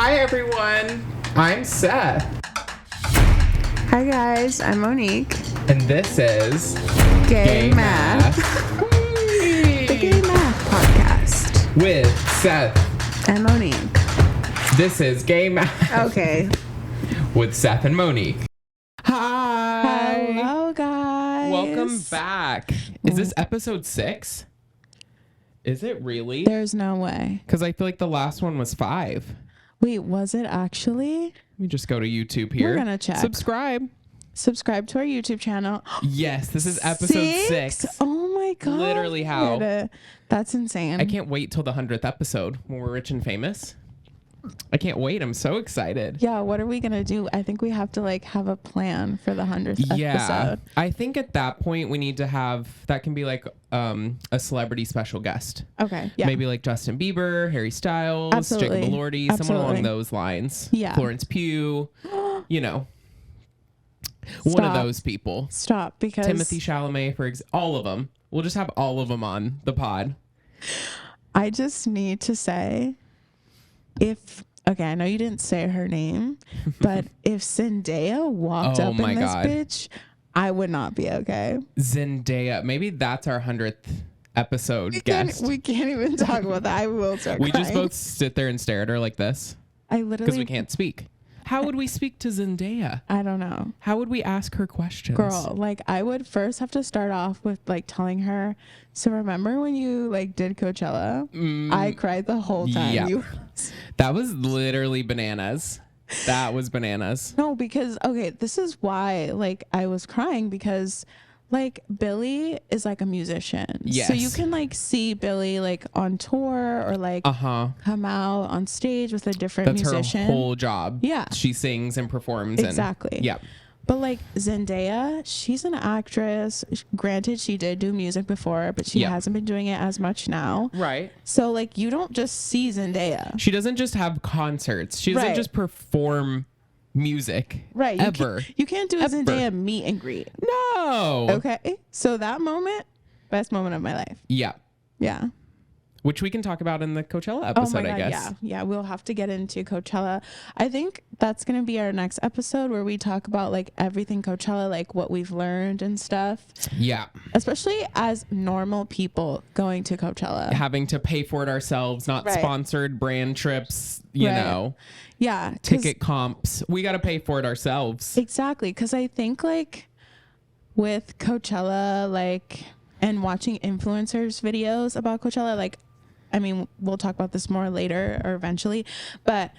Hi, everyone. I'm Seth. Hi, guys. I'm Monique. And this is Gay Math. The Gay Math Podcast. With Seth and Monique. This is Gay Math. Okay. With Seth and Monique. Hi. Hello, guys. Welcome back. Is this episode 6? Is it really? There's no way. Because I feel like the last one was 5. Wait, was it actually? Let me just go to YouTube here. We're gonna check. Subscribe To our YouTube channel. Yes, this is episode 6. Oh my God. Literally how? That's insane. I can't wait till the 100th episode when we're rich and famous. I can't wait. I'm so excited. Yeah, what are we gonna do? I think we have to have a plan for the 100th episode. I think at that point we need to have that can be like a celebrity special guest. Okay. Yeah. Maybe like Justin Bieber, Harry Styles, Absolutely. Jacob Elordi, someone along those lines. Yeah. Florence Pugh, you know. Stop. One of those people. Stop, because Timothy Chalamet, all of them. We'll just have all of them on the pod. I just need to say, I know you didn't say her name, but if Zendaya walked up in this bitch, I would not be okay. Zendaya, maybe that's our 100th episode guest. We can't even talk about that. I will start We crying. just both sit there and stare at her like this. I literally, because we can't speak. How would we speak to Zendaya? I don't know. How would we ask her questions? Girl, I would first have to start off with telling her, so remember when you did Coachella? I cried the whole time. Yeah. That was literally bananas. That was bananas. No, because this is why I was crying, because Billy is a musician. Yes. So you can see Billy on tour or come out on stage with a different musician. That's her whole job. Yeah. She sings and performs. Exactly. Yeah. But Zendaya, she's an actress. Granted, she did do music before, but she hasn't been doing it as much now. Right. So you don't just see Zendaya. She doesn't just have concerts. She doesn't just perform music. Right. Ever. You can't do a Zendaya meet and greet. No. Okay. So that moment, best moment of my life. Yeah. Yeah. Which we can talk about in the Coachella episode, I guess. Yeah, we'll have to get into Coachella. I think that's going to be our next episode, where we talk about everything Coachella, what we've learned and stuff. Yeah. Especially as normal people going to Coachella. Having to pay for it ourselves, not sponsored brand trips, you know. Yeah. Ticket comps. We got to pay for it ourselves. Exactly. Because I think with Coachella, and watching influencers videos about Coachella, we'll talk about this more later or eventually, but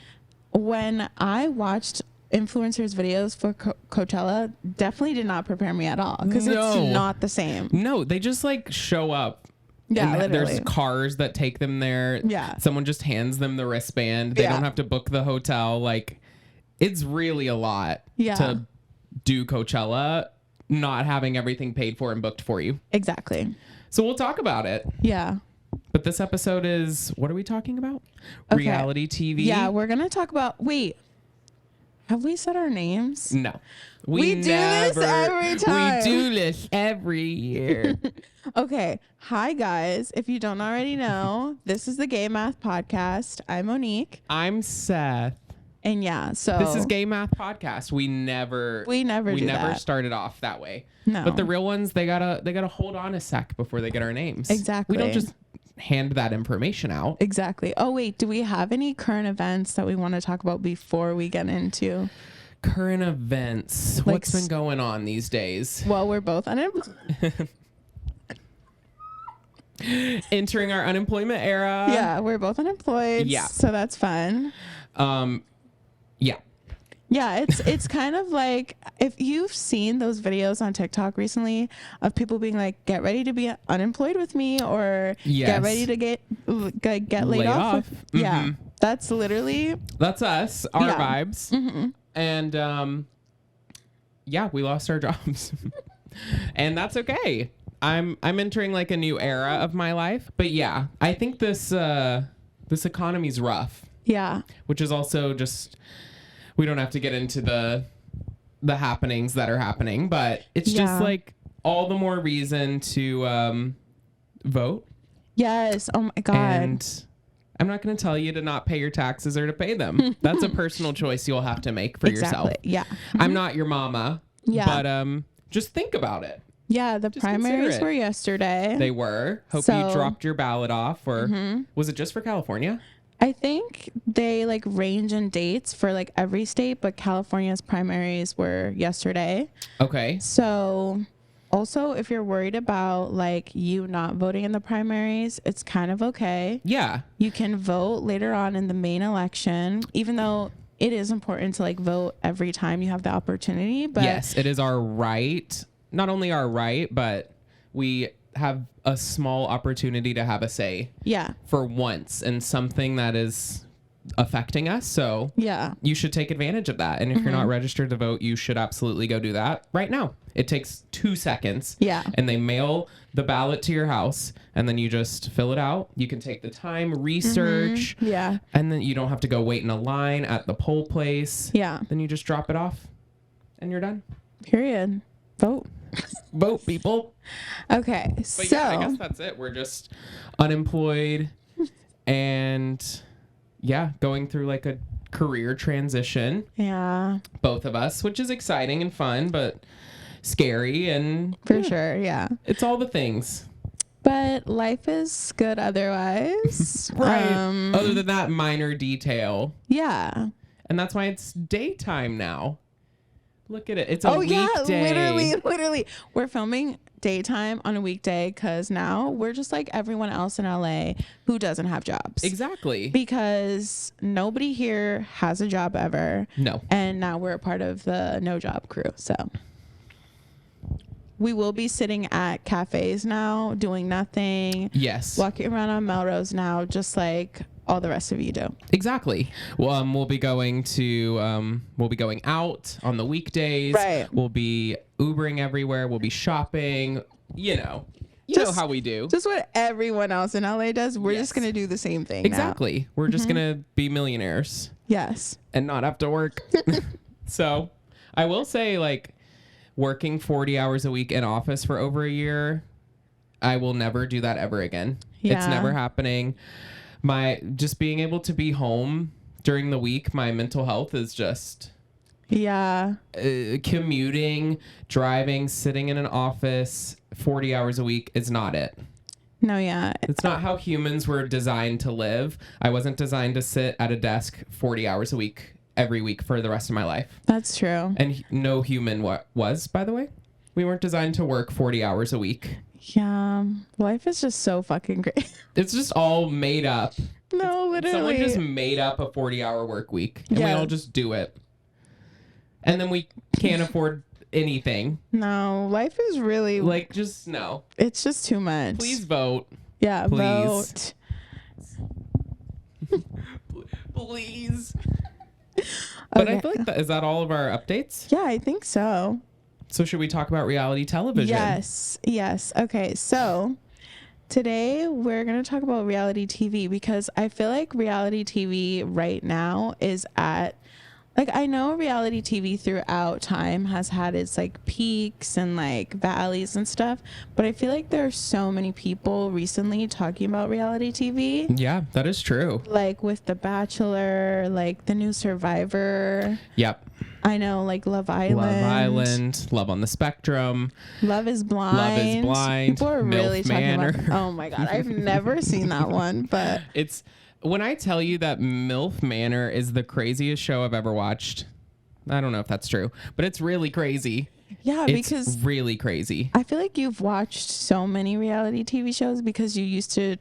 when I watched influencers videos for Coachella, definitely did not prepare me at all, because it's not the same. No, they just show up. Yeah, and literally. There's cars that take them there. Yeah. Someone just hands them the wristband. They don't have to book the hotel. It's really a lot to do Coachella, not having everything paid for and booked for you. Exactly. So we'll talk about it. Yeah. But this episode is, what are we talking about? Okay. Reality TV? Yeah, we're going to talk about, have we said our names? No. We do this every time. We do this every year. Okay. Hi, guys. If you don't already know, this is the Gay Math Podcast. I'm Monique. I'm Seth. And so this is Gay Math Podcast. We never started off that way. No. But the real ones, they gotta hold on a sec before they get our names. Exactly. We don't just hand that information out. Exactly. Oh wait, do we have any current events that we want to talk about before we get into current events? What's been going on these days? Well, we're both unemployed. Entering our unemployment era. Yeah, we're both unemployed. Yeah. So that's fun. Yeah. Yeah, it's kind of if you've seen those videos on TikTok recently of people being get ready to be unemployed with me, or get ready to get laid off. Mm-hmm. Yeah, that's us, our vibes. Mm-hmm. And we lost our jobs. And that's okay. I'm entering a new era of my life. But yeah, I think this economy's rough. Yeah. Which is also just, we don't have to get into the happenings that are happening, but it's just all the more reason to vote. Yes. Oh my God. And I'm not going to tell you to not pay your taxes or to pay them. That's a personal choice you'll have to make for yourself. Yeah. I'm not your mama. Yeah. But just think about it. Yeah, the primaries were yesterday. They were. Hope you dropped your ballot off. Or was it just for California? I think they like range in dates for like every state, but California's primaries were yesterday. Okay. So also, if you're worried about like you not voting in the primaries, it's kind of okay. Yeah. You can vote later on in the main election, even though it is important to like vote every time you have the opportunity. But yes, it is our right. Not only our right, but we have a small opportunity to have a say. Yeah. For once in something that is affecting us. So yeah, you should take advantage of that. And if you're not registered to vote, you should absolutely go do that right now. It takes 2 seconds. Yeah. And they mail the ballot to your house and then you just fill it out. You can take the time, research. Yeah. And then you don't have to go wait in a line at the poll place. Yeah. Then you just drop it off and you're done. Period. Vote. Vote, people. Okay. But so yeah, I guess that's it. We're just unemployed and yeah, going through like a career transition. Yeah. Both of us, which is exciting and fun, but scary and for sure. Yeah. it's all the things. But life is good otherwise. Right. Other than that minor detail. Yeah. And that's why it's daytime now. Look at it. It's a weekday. Yeah, literally. We're filming daytime on a weekday because now we're just like everyone else in LA who doesn't have jobs. Exactly. Because nobody here has a job ever. No. And now we're a part of the no job crew. So we will be sitting at cafes now, doing nothing. Yes. Walking around on Melrose now, just like all the rest of you do. Exactly. Well, we'll be going out on the weekdays. Right. We'll be Ubering everywhere. We'll be shopping. You know how we do. Just what everyone else in LA does. We're just gonna do the same thing. Exactly. Now. We're just gonna be millionaires. Yes. And not have to work. So I will say, like, working 40 hours a week in office for over a year, I will never do that ever again. Yeah. It's never happening. Just being able to be home during the week, my mental health is just commuting, driving, sitting in an office 40 hours a week is not it. No, yeah. It's not how humans were designed to live. I wasn't designed to sit at a desk 40 hours a week every week for the rest of my life. That's true. And no human was, by the way. We weren't designed to work 40 hours a week. Yeah. Life is just so fucking great. It's just all made up. No, literally. Someone just made up a 40-hour work week. And we all just do it. And then we can't afford anything. No, life is really... Like, just no. It's just too much. Please vote. Yeah, please. Vote. Please. But I feel like is that all of our updates? Yeah, I think so. So should we talk about reality television? Yes. Okay, so today we're going to talk about reality TV because I feel like reality TV right now is at, like, I know reality TV throughout time has had its like peaks and like valleys and stuff, but I feel like there are so many people recently talking about reality TV. Yeah, that is true. Like with The Bachelor, like the new Survivor. Yep. I know, like Love Island. Love on the Spectrum. Love is Blind. People are really Manor. talking about. Oh my god, I've never seen that one, but it's when I tell you that MILF Manor is the craziest show I've ever watched. I don't know if that's true, but it's really crazy. Yeah, it's because really crazy. I feel like you've watched so many reality TV shows because you used to.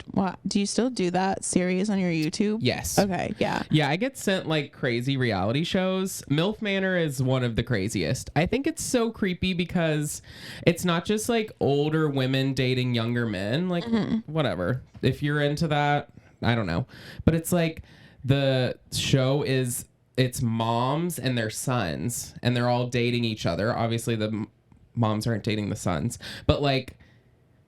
Do you still do that series on your YouTube? Yes. Okay. Yeah. Yeah, I get sent like crazy reality shows. MILF Manor is one of the craziest. I think it's so creepy because it's not just like older women dating younger men. Like whatever. If you're into that, I don't know. But it's like the show is. It's moms and their sons, and they're all dating each other. Obviously, the moms aren't dating the sons, but like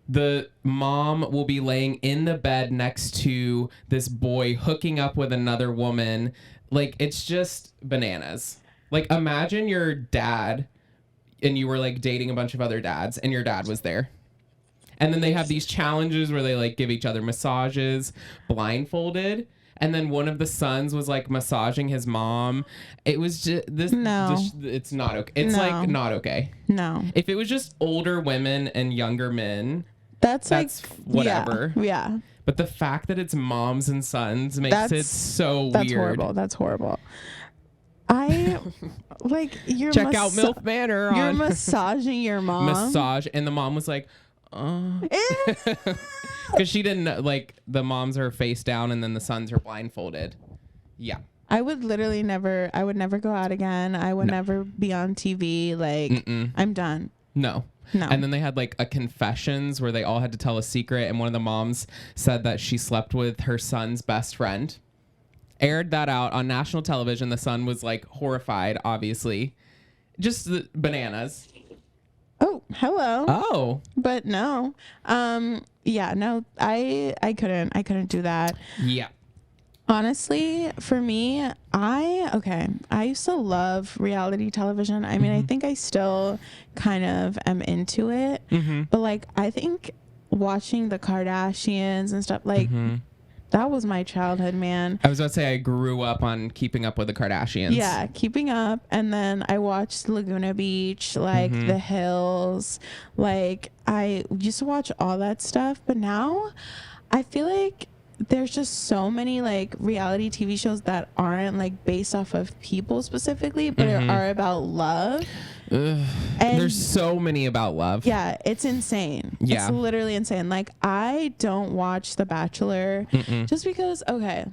the mom will be laying in the bed next to this boy hooking up with another woman. Like, it's just bananas. Like, imagine your dad and you were like dating a bunch of other dads and your dad was there. And then they have these challenges where they like give each other massages blindfolded. And then one of the sons was like massaging his mom. It was just this. No. It's not okay. It's No. like not okay. No. If it was just older women and younger men, That's like whatever. Yeah. But the fact that it's moms and sons makes it so That's weird. horrible. That's horrible. I like you're Check out MILF Manor. You're massaging your mom. Massage, and the mom was like, because she didn't know, like the moms are face down and then the sons are blindfolded. Yeah. I would literally never. I would never go out again. I would never be on TV. Like I'm done. No. And then they had like a confessions where they all had to tell a secret, and one of the moms said that she slept with her son's best friend. Aired that out on national television. The son was like horrified, obviously. Just the bananas. Oh, hello. Oh. But no. Yeah, no, I couldn't do that. Yeah. Honestly, for me, I used to love reality television. I mean, I think I still kind of am into it. But like I think watching the Kardashians and stuff like that was my childhood, man. I was about to say I grew up on Keeping Up with the Kardashians. Yeah, Keeping Up. And then I watched Laguna Beach, like The Hills. Like I used to watch all that stuff. But now I feel like there's just so many like reality TV shows that aren't like based off of people specifically, but are about love. And there's so many about love. Yeah, it's insane. Yeah. It's literally insane. Like I don't watch The Bachelor just because, okay,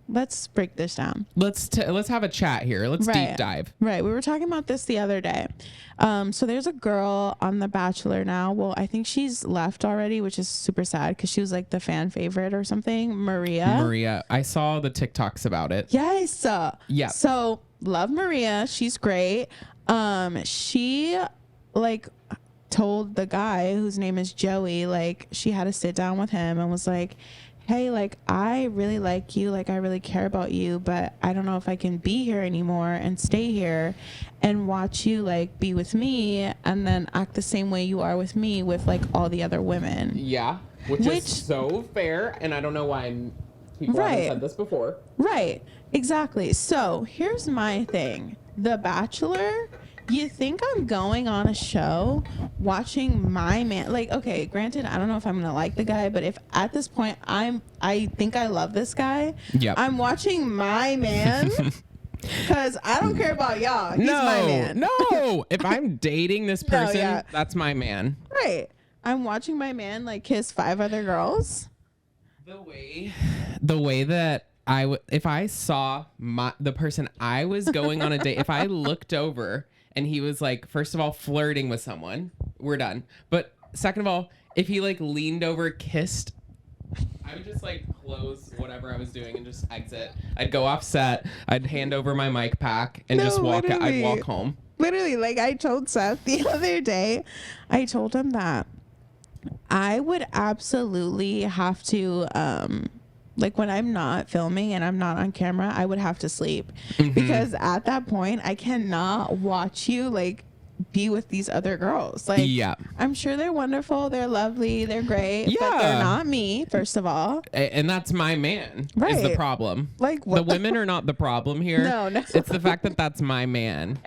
let's break this down. Let's have a chat here. Let's deep dive. Right. We were talking about this the other day. So there's a girl on The Bachelor now. Well, I think she's left already, which is super sad because she was like the fan favorite or something. Maria. I saw the TikToks about it. Yes. Yeah. So love Maria. She's great. She like told the guy whose name is Joey, like she had to sit down with him and was like, hey, like I really like you, like I really care about you, but I don't know if I can be here anymore and stay here and watch you like be with me and then act the same way you are with me with like all the other women. Yeah, which is so fair, and I don't know why people haven't said this before. Right, exactly. So here's my thing. The Bachelor, you think I'm going on a show watching my man, like, okay, granted, I don't know if I'm gonna like the guy, but if at this point I think I love this guy, I'm watching my man because I don't care about y'all. He's my man. No, if I'm dating this person, that's my man. Right. I'm watching my man like kiss 5 other girls. The way that if I saw the person I was going on a date, if I looked over and he was like, first of all, flirting with someone, we're done. But second of all, if he like leaned over, kissed, I would just like close whatever I was doing and just exit. I'd go off set. I'd hand over my mic pack and just walk. I'd walk home. Literally, like I told Seth the other day, I told him that I would absolutely have to, like when I'm not filming and I'm not on camera, I would have to sleep because at that point I cannot watch you like be with these other girls. Like, I'm sure they're wonderful, they're lovely, they're great, but they're not me, first of all. And that's my man is the problem. Like the women are not the problem here. No. It's the fact that that's my man.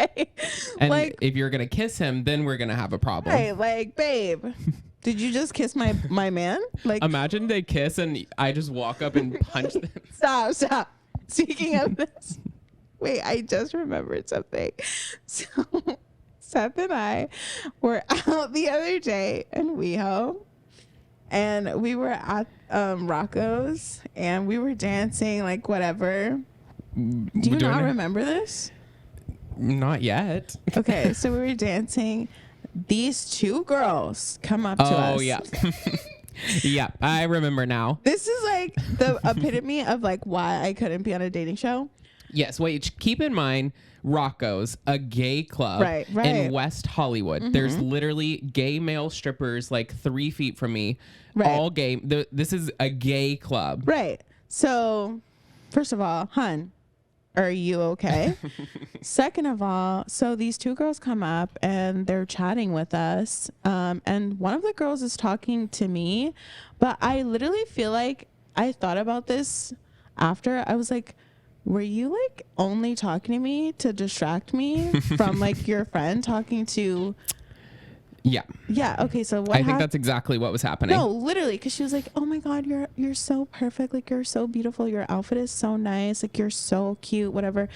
And like, if you're gonna kiss him, then we're gonna have a problem. Hey, like, babe. Did you just kiss my man? Like, imagine they kiss and I just walk up and punch them. Stop. Speaking of this, wait, I just remembered something. So Seth and I were out the other day in WeHo, and we were at Rocco's, and we were dancing, like whatever. Do you not remember this? Not yet. Okay, so we were dancing. These 2 girls come up to us. Oh, yeah. Yeah, I remember now. This is like the epitome of like why I couldn't be on a dating show. Yes, wait, keep in mind, Rocco's, a gay club in West Hollywood. There's literally gay male strippers like 3 feet from me, all gay. This is a gay club. Right. So, first of all, hun, are you okay? Second of all, so these 2 girls come up and they're chatting with us. And one of the girls is talking to me, but I literally feel like I thought about this after, I was like, were you like only talking to me to distract me from like your friend talking to? Yeah. Yeah. Okay. So what? I think that's exactly what was happening. No, literally, because she was like, "Oh my God, you're so perfect. Like you're so beautiful. Your outfit is so nice. Like you're so cute. Whatever."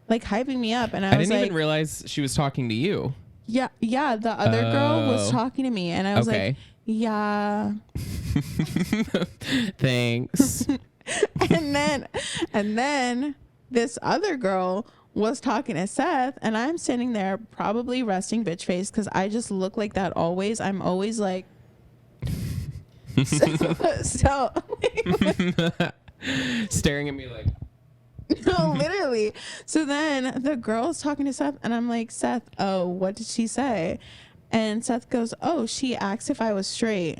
Like hyping me up, and I was didn't like, even realize she was talking to you. Yeah. The other girl was talking to me, and I was like, "Yeah." Thanks. and then this other girl was talking to Seth, and I'm standing there probably resting bitch face because I just look like that always. I'm always like, so staring at me like, no, literally. So then the girl's talking to Seth, and I'm like, Seth, oh, what did she say? And Seth goes, oh, she asked if I was straight.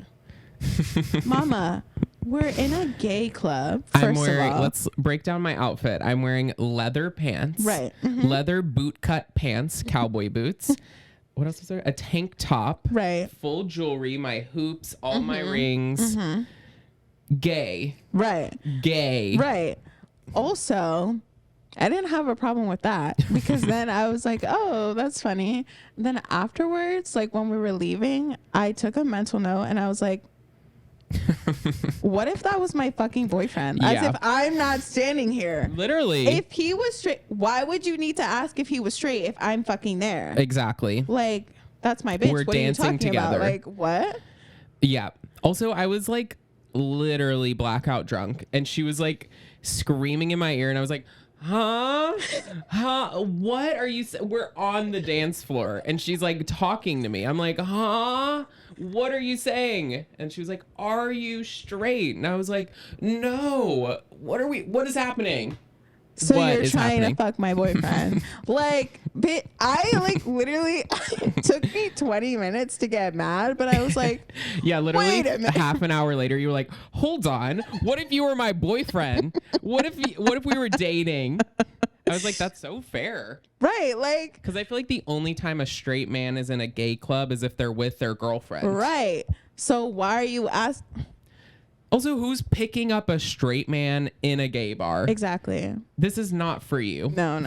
Mama, we're in a gay club. First of all, let's break down my outfit. I'm wearing leather pants, right? Leather boot cut pants, cowboy boots. What else is there? A tank top, right? Full jewelry, my hoops, all my rings. Gay, right? Gay, right? Also, I didn't have a problem with that because then I was like, oh, that's funny. Then afterwards, like when we were leaving, I took a mental note and I was like, what if that was my fucking boyfriend? As if I'm not standing here. Literally. If he was straight, why would you need to ask if he was straight if I'm fucking there? Exactly. Like, that's my bitch. We're what dancing are you talking together. about? Like, what? Yeah. Also, I was like literally blackout drunk, and she was like screaming in my ear, and I was like, huh? What are you we're on the dance floor, and she's like talking to me. I'm like, huh? What are you saying? And she was like, are you straight? And I was like, no. What is happening? So what you're trying happening? to fuck my boyfriend. Like, I like literally, it took me 20 minutes to get mad, but I was like, yeah, literally wait a minute. half an hour later, you were like, hold on. What if you were my boyfriend? What if we were dating? I was like, that's so fair. Right. Like, because I feel like the only time a straight man is in a gay club is if they're with their girlfriend. Right. So why are you asking? Also, who's picking up a straight man in a gay bar? Exactly. This is not for you. No.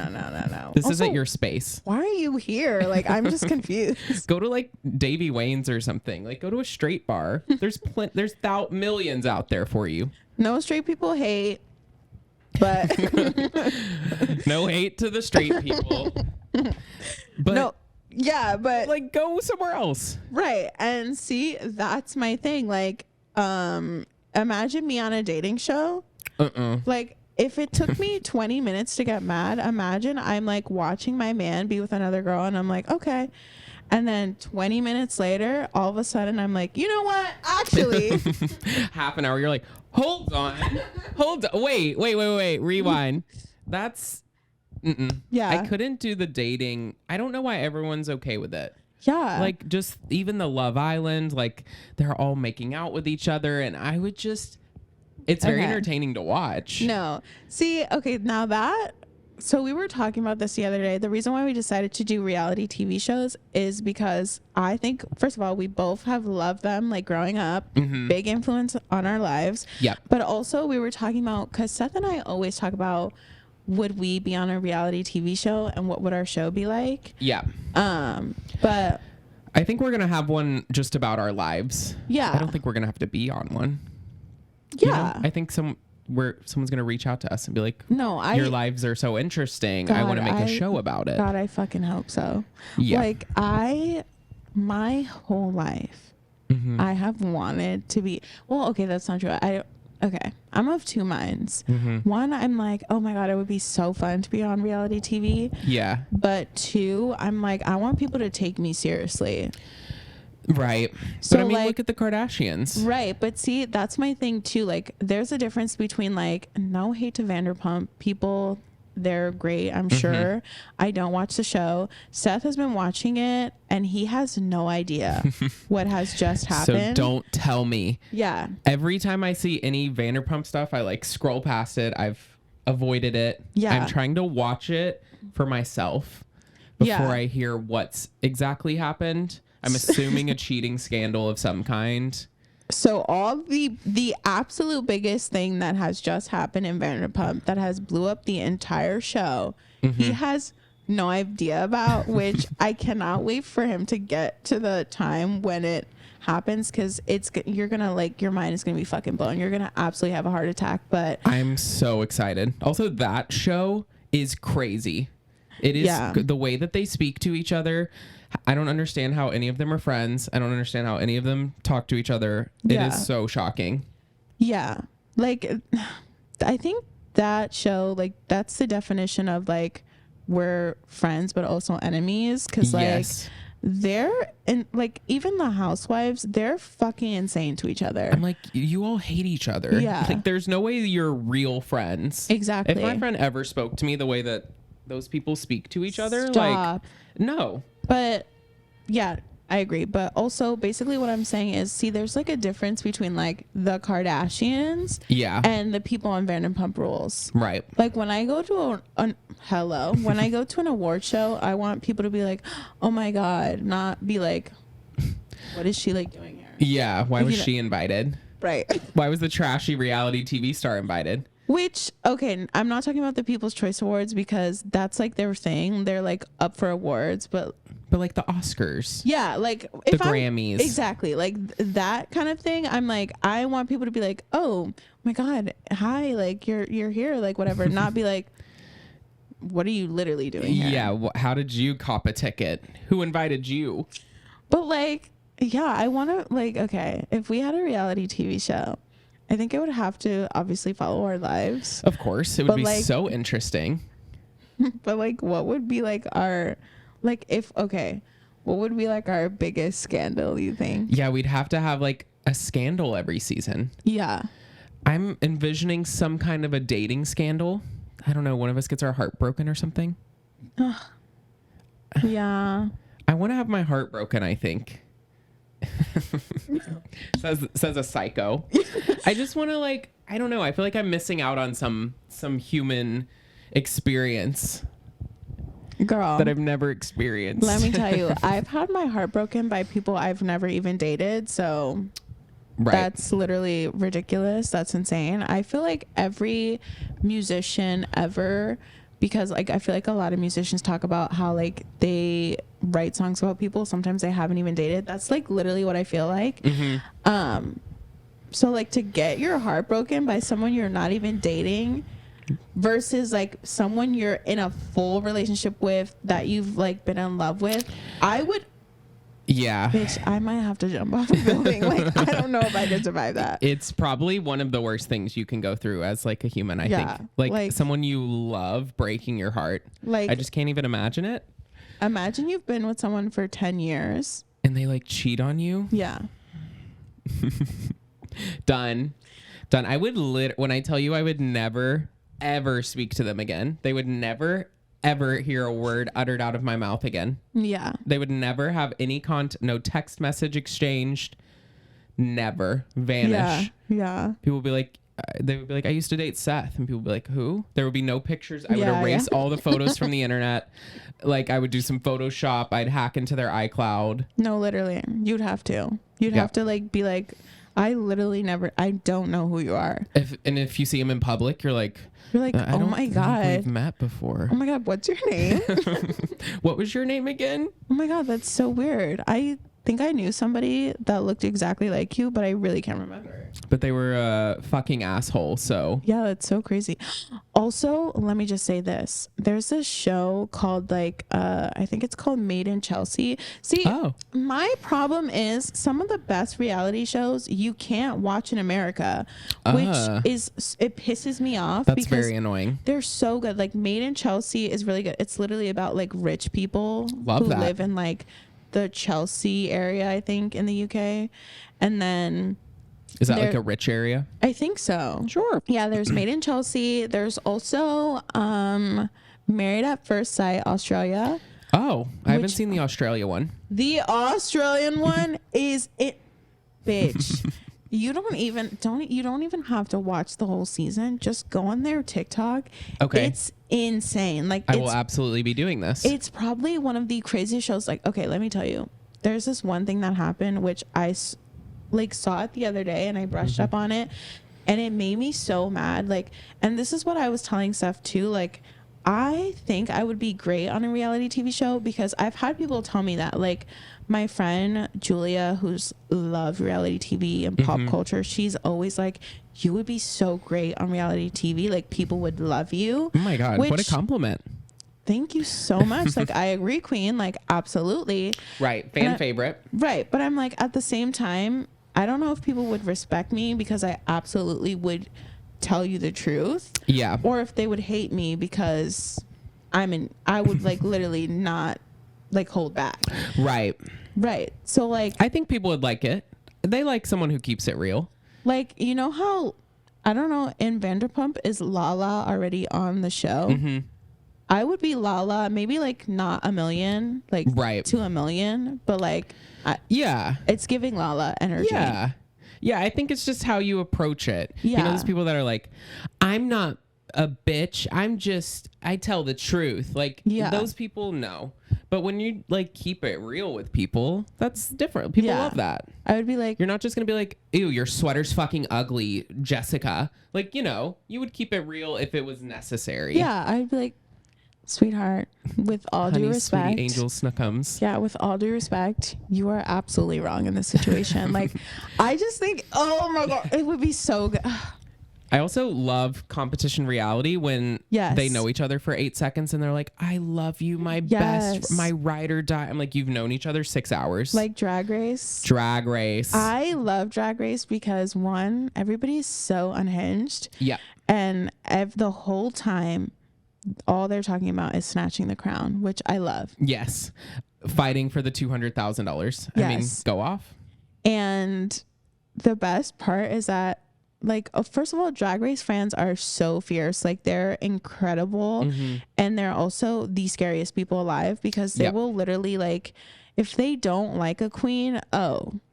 This Also, isn't your space. Why are you here? Like, I'm just confused. Go to like Davy Wayne's or something. Like, go to a straight bar. There's millions out there for you. No straight people hate, but no hate to the straight people. But no. Yeah, but like, go somewhere else. Right. And see, that's my thing. Like, imagine me on a dating show. Like, if it took me 20 minutes to get mad, imagine I'm like watching my man be with another girl and I'm like, okay. And then 20 minutes later, all of a sudden I'm like, you know what? Actually, half an hour, you're like, hold on. Wait. Rewind. That's, yeah. I couldn't do the dating. I don't know why everyone's okay with it. Yeah. Like, just even the Love Island, like, they're all making out with each other. And I would just, it's very entertaining to watch. No. See, okay, now that, so we were talking about this the other day. The reason why we decided to do reality TV shows is because I think, first of all, we both have loved them, like, growing up. Big influence on our lives. Yeah. But also we were talking about, because Seth and I always talk about, would we be on a reality TV show and what would our show be like? Yeah. But I think we're going to have one just about our lives. Yeah. I don't think we're going to have to be on one. Yeah. You know? I think someone's going to reach out to us and be like, no, your lives are so interesting. I want to make a show about it. God, I fucking hope so. Yeah. Like, my whole life, I have wanted to be, well, okay, that's not true. Okay, I'm of two minds. One, I'm like, oh my God, it would be so fun to be on reality TV. Yeah. But two, I'm like, I want people to take me seriously. Right. So, but I mean, like, look at the Kardashians. Right. But see, that's my thing too. Like, there's a difference between, like, no hate to Vanderpump people. They're great, I'm sure. I don't watch the show. Seth has been watching it and he has no idea what has just happened. So don't tell me. Yeah. Every time I see any Vanderpump stuff, I like scroll past it. I've avoided it. Yeah. I'm trying to watch it for myself before I hear what's exactly happened. I'm assuming a cheating scandal of some kind. So all the absolute biggest thing that has just happened in Vanderpump that has blew up the entire show, he has no idea about, which I cannot wait for him to get to the time when it happens, because you're gonna like, your mind is gonna be fucking blown. You're gonna absolutely have a heart attack. But I'm so excited. Also, that show is crazy. It is the way that they speak to each other. I don't understand how any of them are friends. I don't understand how any of them talk to each other. It is so shocking. Yeah. Like, I think that show, like, that's the definition of like, we're friends but also enemies, because like they're and like, even the housewives, they're fucking insane to each other. I'm like, you all hate each other. Yeah. Like, there's no way you're real friends. Exactly. If my friend ever spoke to me the way that those people speak to each other, Stop. like, no. But yeah, I agree. But also, basically what I'm saying is, see, there's like a difference between like the Kardashians and the people on Vanderpump Rules. Right. Like, when I go to when I go to an award show, I want people to be like, oh my God, not be like, what is she like doing here? Yeah. Why was she invited? Right. Why was the trashy reality TV star invited? Which, okay, I'm not talking about the People's Choice Awards, because that's like their thing. They're like up for awards, but like the Oscars. Yeah, like the Grammys. Exactly. Like that kind of thing. I'm like, I want people to be like, oh my God, hi, like you're here, like whatever. Not be like, what are you literally doing here? Yeah, how did you cop a ticket? Who invited you? But like, yeah, I want to, like, okay, if we had a reality TV show, I think it would have to obviously follow our lives. Of course. It would be like, so interesting. But like, what would be like our, like, what would be like our biggest scandal, you think? Yeah, we'd have to have like a scandal every season. Yeah. I'm envisioning some kind of a dating scandal. I don't know, one of us gets our heart broken or something. Yeah. I want to have my heart broken, I think. says a psycho. I just want to, like, I don't know, I feel like I'm missing out on some human experience, girl, that I've never experienced. Let me tell you, I've had my heart broken by people I've never even dated, so that's literally ridiculous. That's insane. I feel like every musician ever, because like I feel like a lot of musicians talk about how like they write songs about people sometimes they haven't even dated. That's like literally what I feel like. So like, to get your heart broken by someone you're not even dating versus like someone you're in a full relationship with that you've like been in love with, I would, bitch, I might have to jump off a building. Like, I don't know if I could survive that. It's probably one of the worst things you can go through as like a human, I think. Like someone you love breaking your heart. Like, I just can't even imagine it. Imagine you've been with someone for 10 years. And they like cheat on you. Yeah. Done. I would when I tell you I would never, ever speak to them again. They would never, ever hear a word uttered out of my mouth again. Yeah. They would never have any no text message exchanged. Never. Vanish. Yeah. People would be like, they would be like, I used to date Seth. And people would be like, who? There would be no pictures. I would erase all the photos from the internet. Like, I would do some Photoshop. I'd hack into their iCloud. No, literally. You'd have to. You'd have to like be like, I don't know who you are. If you see him in public, you're like, oh my God, we've met before. Oh my God, what's your name? What was your name again? Oh my God, that's so weird. I think I knew somebody that looked exactly like you, but I really can't remember. But they were a fucking asshole, so. Yeah, that's so crazy. Also, let me just say this. There's this show called I think it's called Made in Chelsea. See, my problem is some of the best reality shows you can't watch in America, which it pisses me off. That's very annoying. They're so good. Like, Made in Chelsea is really good. It's literally about like rich people who live in like the Chelsea area, I think, in the UK. And then is that like a rich area? I think so. Sure. Yeah, there's Made in Chelsea. There's also Married at First Sight Australia. Oh, I haven't seen the Australia one. The Australian one is it, bitch. You don't even have to watch the whole season. Just go on their TikTok. Okay. It's insane. Like, I will absolutely be doing this. It's probably one of the craziest shows. Like, okay, let me tell you. There's this one thing that happened, which like saw it the other day and I brushed up on it, and it made me so mad. Like, and this is what I was telling Steph too. Like, I think I would be great on a reality TV show, because I've had people tell me that. Like, my friend Julia, who's loved reality TV and pop culture, she's always like, you would be so great on reality TV. Like, people would love you. Oh my God, what a compliment. Thank you so much. Like, I agree, queen. Like, absolutely. Right. Fan favorite. Right. But I'm like, at the same time, I don't know if people would respect me because I absolutely would tell you the truth. Yeah. Or if they would hate me because I would like literally not like hold back. Right. Right. So like, I think people would like it. They like someone who keeps it real. Like, you know how, I don't know, in Vanderpump, is Lala already on the show? Mm-hmm. I would be Lala, maybe like not a million, like right. to a million, but like, yeah, it's giving Lala energy. Yeah. Yeah. I think it's just how you approach it. Yeah. You know, those people that are like, I'm not a bitch. I tell the truth. Like, those people, no. But when you like keep it real with people, that's different. People love that. I would be like, you're not just going to be like, ew, your sweater's fucking ugly, Jessica. Like, you know, you would keep it real if it was necessary. Yeah. I'd be like, sweetheart, with all due respect, sweetie angel snookums. Yeah, with all due respect, you are absolutely wrong in this situation. Like, I just think, oh my God, it would be so good. I also love competition reality when they know each other for 8 seconds and they're like, I love you, my best, my ride or die. I'm like, you've known each other 6 hours. Like Drag Race. Drag Race. I love Drag Race because, one, everybody's so unhinged. Yeah. And the whole time, all they're talking about is snatching the crown, which I love. Yes. Fighting for the $200,000. I mean, go off. And the best part is that, like, first of all, Drag Race fans are so fierce. Like, they're incredible. And they're also the scariest people alive, because they will literally, like, if they don't like a queen,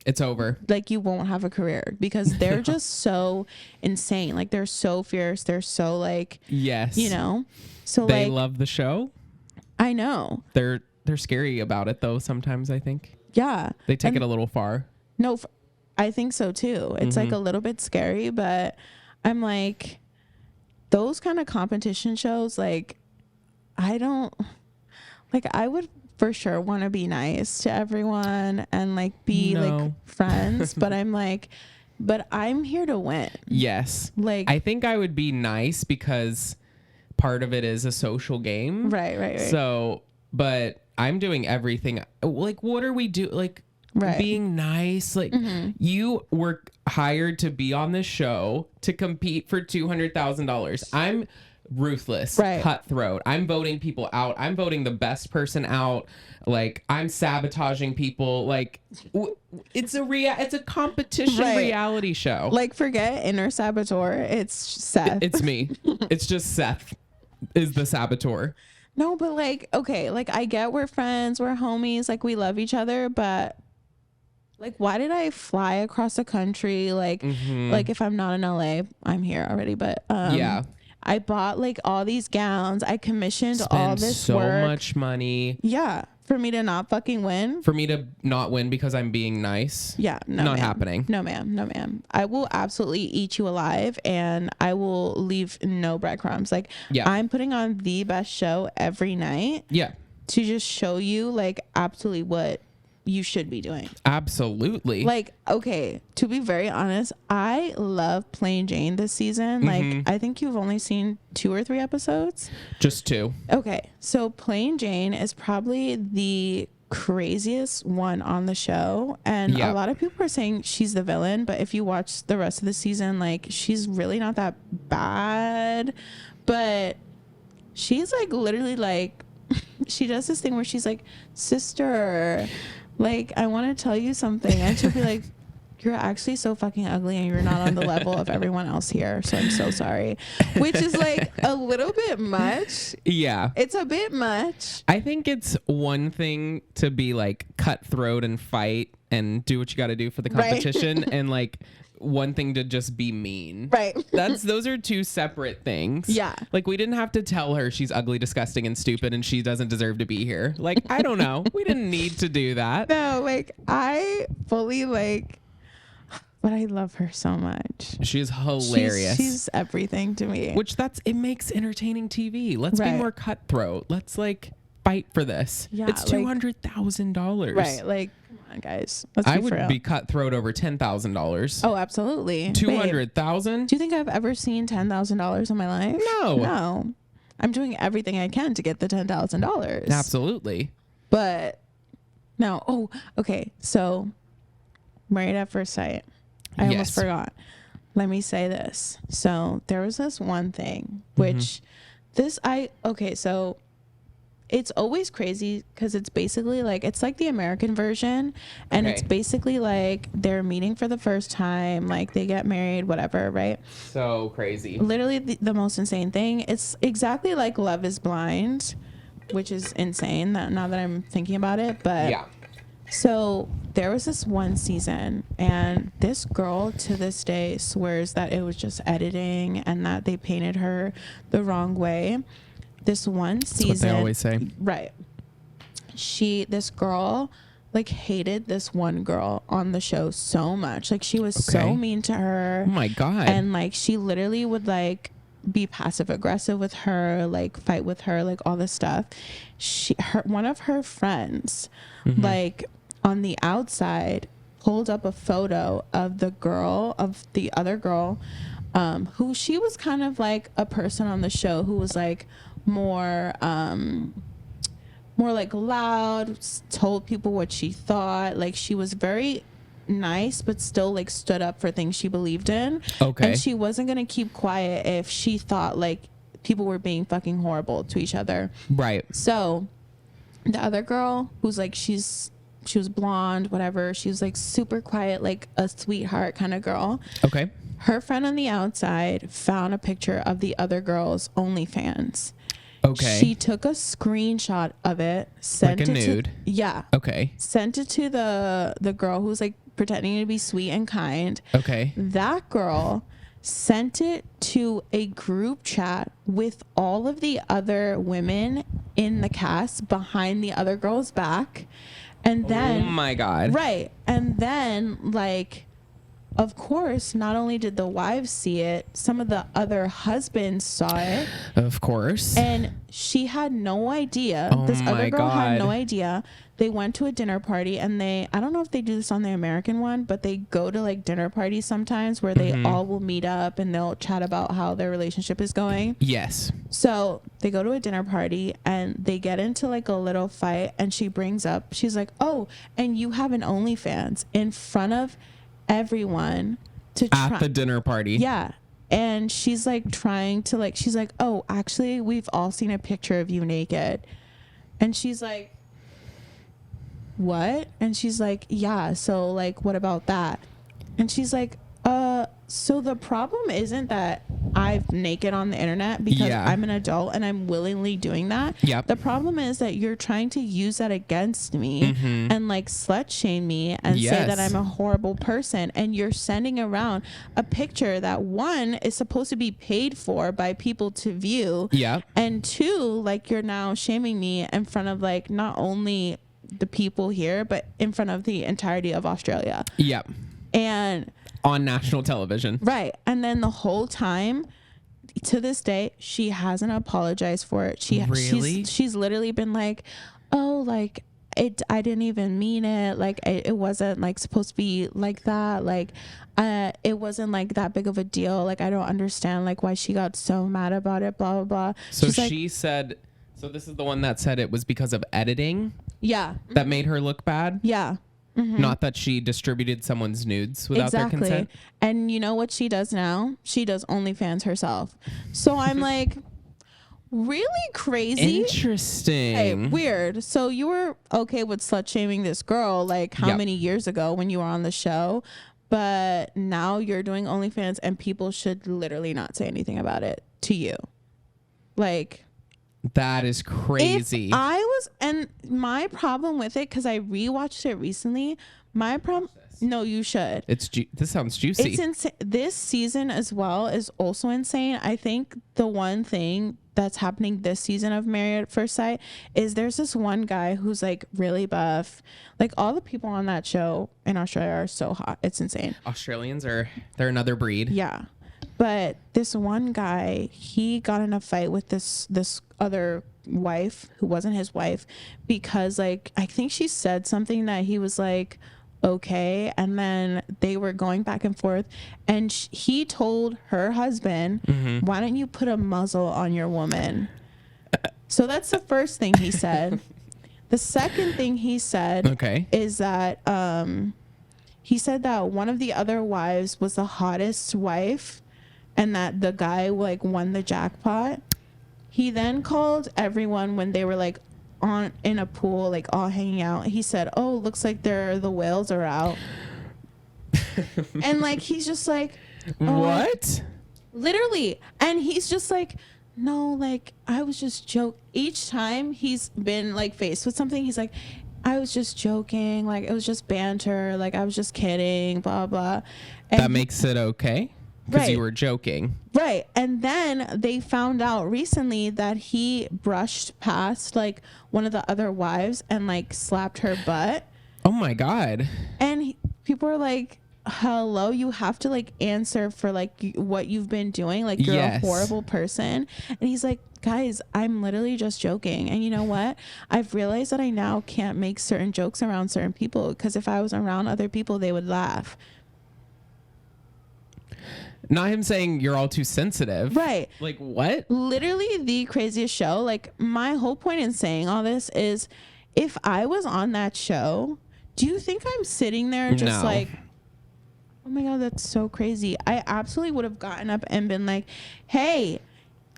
it's over. Like, you won't have a career, because they're just so insane. Like, they're so fierce. They're so, like, you know, so they like, love the show. I know. They're scary about it though. Sometimes I think. Yeah. They take it a little far. No, I think so too. It's like a little bit scary, but I'm like, those kind of competition shows, like, I would for sure want to be nice to everyone and like be like friends, but I'm like, but I'm here to win. Yes. Like, I think I would be nice because part of it is a social game. Right. So, but I'm doing everything. Like, what are we doing? Like, being nice. Like, you were hired to be on this show to compete for $200,000. I'm ruthless, cutthroat. I'm voting people out. I'm voting the best person out. Like, I'm sabotaging people. Like, it's a competition reality show. Like, forget inner saboteur. It's Seth. It's me. It's just Seth is the saboteur. No, but like, okay, like, I get we're friends, we're homies, like, we love each other, but like, why did I fly across the country? Like, like, if I'm not in LA, I'm here already, but I bought like all these gowns. I commissioned all this so work. much money. Yeah. For me to not fucking win. For me to not win because I'm being nice. Yeah. No, not happening. No, ma'am. No, ma'am. I will absolutely eat you alive, and I will leave no breadcrumbs. Like, I'm putting on the best show every night. Yeah. To just show you like absolutely what you should be doing. Absolutely. Like, okay, to be very honest, I love Plain Jane this season. Like, I think you've only seen 2 or 3 episodes. Just 2. Okay, so Plain Jane is probably the craziest one on the show, and a lot of people are saying she's the villain, but if you watch the rest of the season, like, she's really not that bad, but she's like literally like she does this thing where she's like, sister, like, I want to tell you something, and she'll be like, you're actually so fucking ugly and you're not on the level of everyone else here, so I'm so sorry. Which is like a little bit much. Yeah. It's a bit much. I think it's one thing to be like cutthroat and fight and do what you got to do for the competition, and like one thing to just be mean. Right. Those are 2 separate things. Yeah. Like, we didn't have to tell her she's ugly, disgusting, and stupid and she doesn't deserve to be here. Like, I don't know. We didn't need to do that. No, like, I fully like, but I love her so much. She's hilarious. She's everything to me. Which it makes entertaining TV. Let's be Right. more cutthroat. Let's like fight for this. Yeah, It's like- $200,000. Right. Like, come on, guys. Let's I be for would real. be cutthroat over $10,000. Oh, absolutely. Babe, 200,000? do you think I've ever seen $10,000 in my life? No. No. I'm doing everything I can to get the $10,000. Absolutely. But no. Oh, okay. So, Married at First Sight. I almost Yes. forgot. Let me say this. So, there was this one thing, which so it's always crazy because it's basically like, it's like the American version. And it's Okay. basically like they're meeting for the first time, like they get married, whatever, right? So crazy. Literally the most insane thing. It's exactly like Love is Blind, which is insane that now that I'm thinking about it. But Yeah. so there was this one season, and this girl to this day swears that it was just editing and that they painted her the wrong way. This one season, That's what they always say. right? This girl like hated this one girl on the show so much. Like she was so Okay. mean to her. Oh my God. And like she literally would like be passive aggressive with her, like fight with her, like all this stuff. One of her friends, like on the outside, pulled up a photo of the other girl, who she was kind of like a person on the show who was like more like loud, told people what she thought. Like she was very nice, but still like stood up for things she believed in. Okay. And she wasn't gonna keep quiet if she thought like people were being fucking horrible to each other. Right. So the other girl, who's like she was blonde, whatever, she was like super quiet, like a sweetheart kind of girl. Okay. Her friend on the outside found a picture of the other girl's OnlyFans. Okay. She took a screenshot of it, sent Like a it nude? to Okay. sent it to the girl who's like pretending to be sweet and kind. Okay. That girl sent it to a group chat with all of the other women in the cast behind the other girl's back. And then Oh my God. right. And then like, of course, not only did the wives see it, some of the other husbands saw it. Of course. And she had no idea. Oh This other my girl had no God. idea. They went to a dinner party, and I don't know if they do this on the American one, but they go to like dinner parties sometimes where they all will meet up and they'll chat about how their relationship is going. Yes. So they go to a dinner party and they get into like a little fight, and she's like, oh, and you have an OnlyFans in front of everyone to At the dinner party. yeah. And she's like trying to like, she's like, oh, actually, we've all seen a picture of you naked. And she's like, what? And she's like, yeah. So like, what about that? And she's like, so the problem isn't that I'm naked on the internet because Yeah. I'm an adult and I'm willingly doing that. Yep. The problem is that you're trying to use that against me and like slut shame me and say that Yes. I'm a horrible person. And you're sending around a picture that one is supposed to be paid for by people to view. Yeah. And two, like you're now shaming me in front of like not only the people here, but in front of the entirety of Australia. Yep. And On national television. right. And then the whole time, to this day, she hasn't apologized for it. Really? She's literally been like, oh, like I didn't even mean it. Like it wasn't like supposed to be like that. Like it wasn't like that big of a deal. Like I don't understand like why she got so mad about it, blah, blah, blah. So She's like, she said, so this is the one that said it was because of editing yeah. that made her look bad. Yeah. Not that she distributed someone's nudes without their consent. And you know what she does now? She does OnlyFans herself. So I'm like, really crazy. Interesting. Hey, weird. So you were okay with slut shaming this girl like how Yep. many years ago when you were on the show, but now you're doing OnlyFans and people should literally not say anything about it to you. Like, That is crazy. if I was, and my problem with it, because I rewatched it recently, my problem, no, you should. This sounds juicy. It's insane. This season as well is also insane. I think the one thing that's happening this season of Married at First Sight is there's this one guy who's like really buff. Like all the people on that show in Australia are so hot. It's insane. Australians they're another breed. Yeah. But this one guy, he got in a fight with this other wife who wasn't his wife because like I think she said something that he was like okay, and then they were going back and forth, and he told her husband, why don't you put a muzzle on your woman? So that's the first thing he said. The second thing he said is that he said that one of the other wives was the hottest wife and that the guy like won the jackpot. He then called everyone when they were like on in a pool, like all hanging out. He said, oh, looks like the whales are out. And like he's just like, oh, what? Literally. And he's just like, no, like I was just joking. Each time he's been like faced with something, he's like, I was just joking, like it was just banter, like I was just kidding, blah blah. And that makes it okay because you were joking, right? And then they found out recently that he brushed past like one of the other wives and like slapped her butt. Oh my god. And people are like, hello, you have to like answer for like what you've been doing, like you're a horrible person. And he's like, guys, I'm literally just joking. And you know what, I've realized that I now can't make certain jokes around certain people because if I was around other people they would laugh. Not him saying you're all too sensitive, right? Like what? Literally the craziest show. Like my whole point in saying all this is if I was on that show, do you think I'm sitting there just like, oh my god, that's so crazy? I absolutely would have gotten up and been like, hey,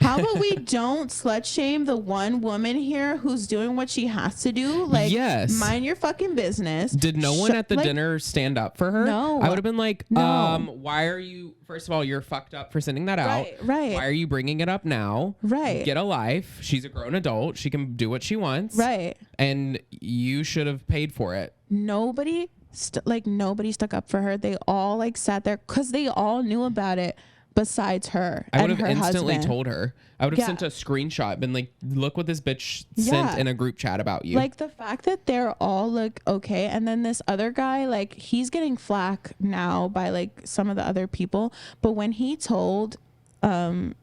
how about we don't slut shame the one woman here who's doing what she has to do? Like, mind your fucking business. Did no one at the dinner stand up for her? No. I would have been like, why are you, first of all, you're fucked up for sending that out. Right. Why are you bringing it up now? Right. Get a life. She's a grown adult. She can do what she wants. Right. And you should have paid for it. Nobody stuck up for her. They all like sat there because they all knew about it. Besides her, I would have her instantly husband. told her. I would have sent a screenshot, been like, look what this bitch sent in a group chat about you. Like the fact that they're all like, okay. And then this other guy, like he's getting flack now by like some of the other people. But when he told the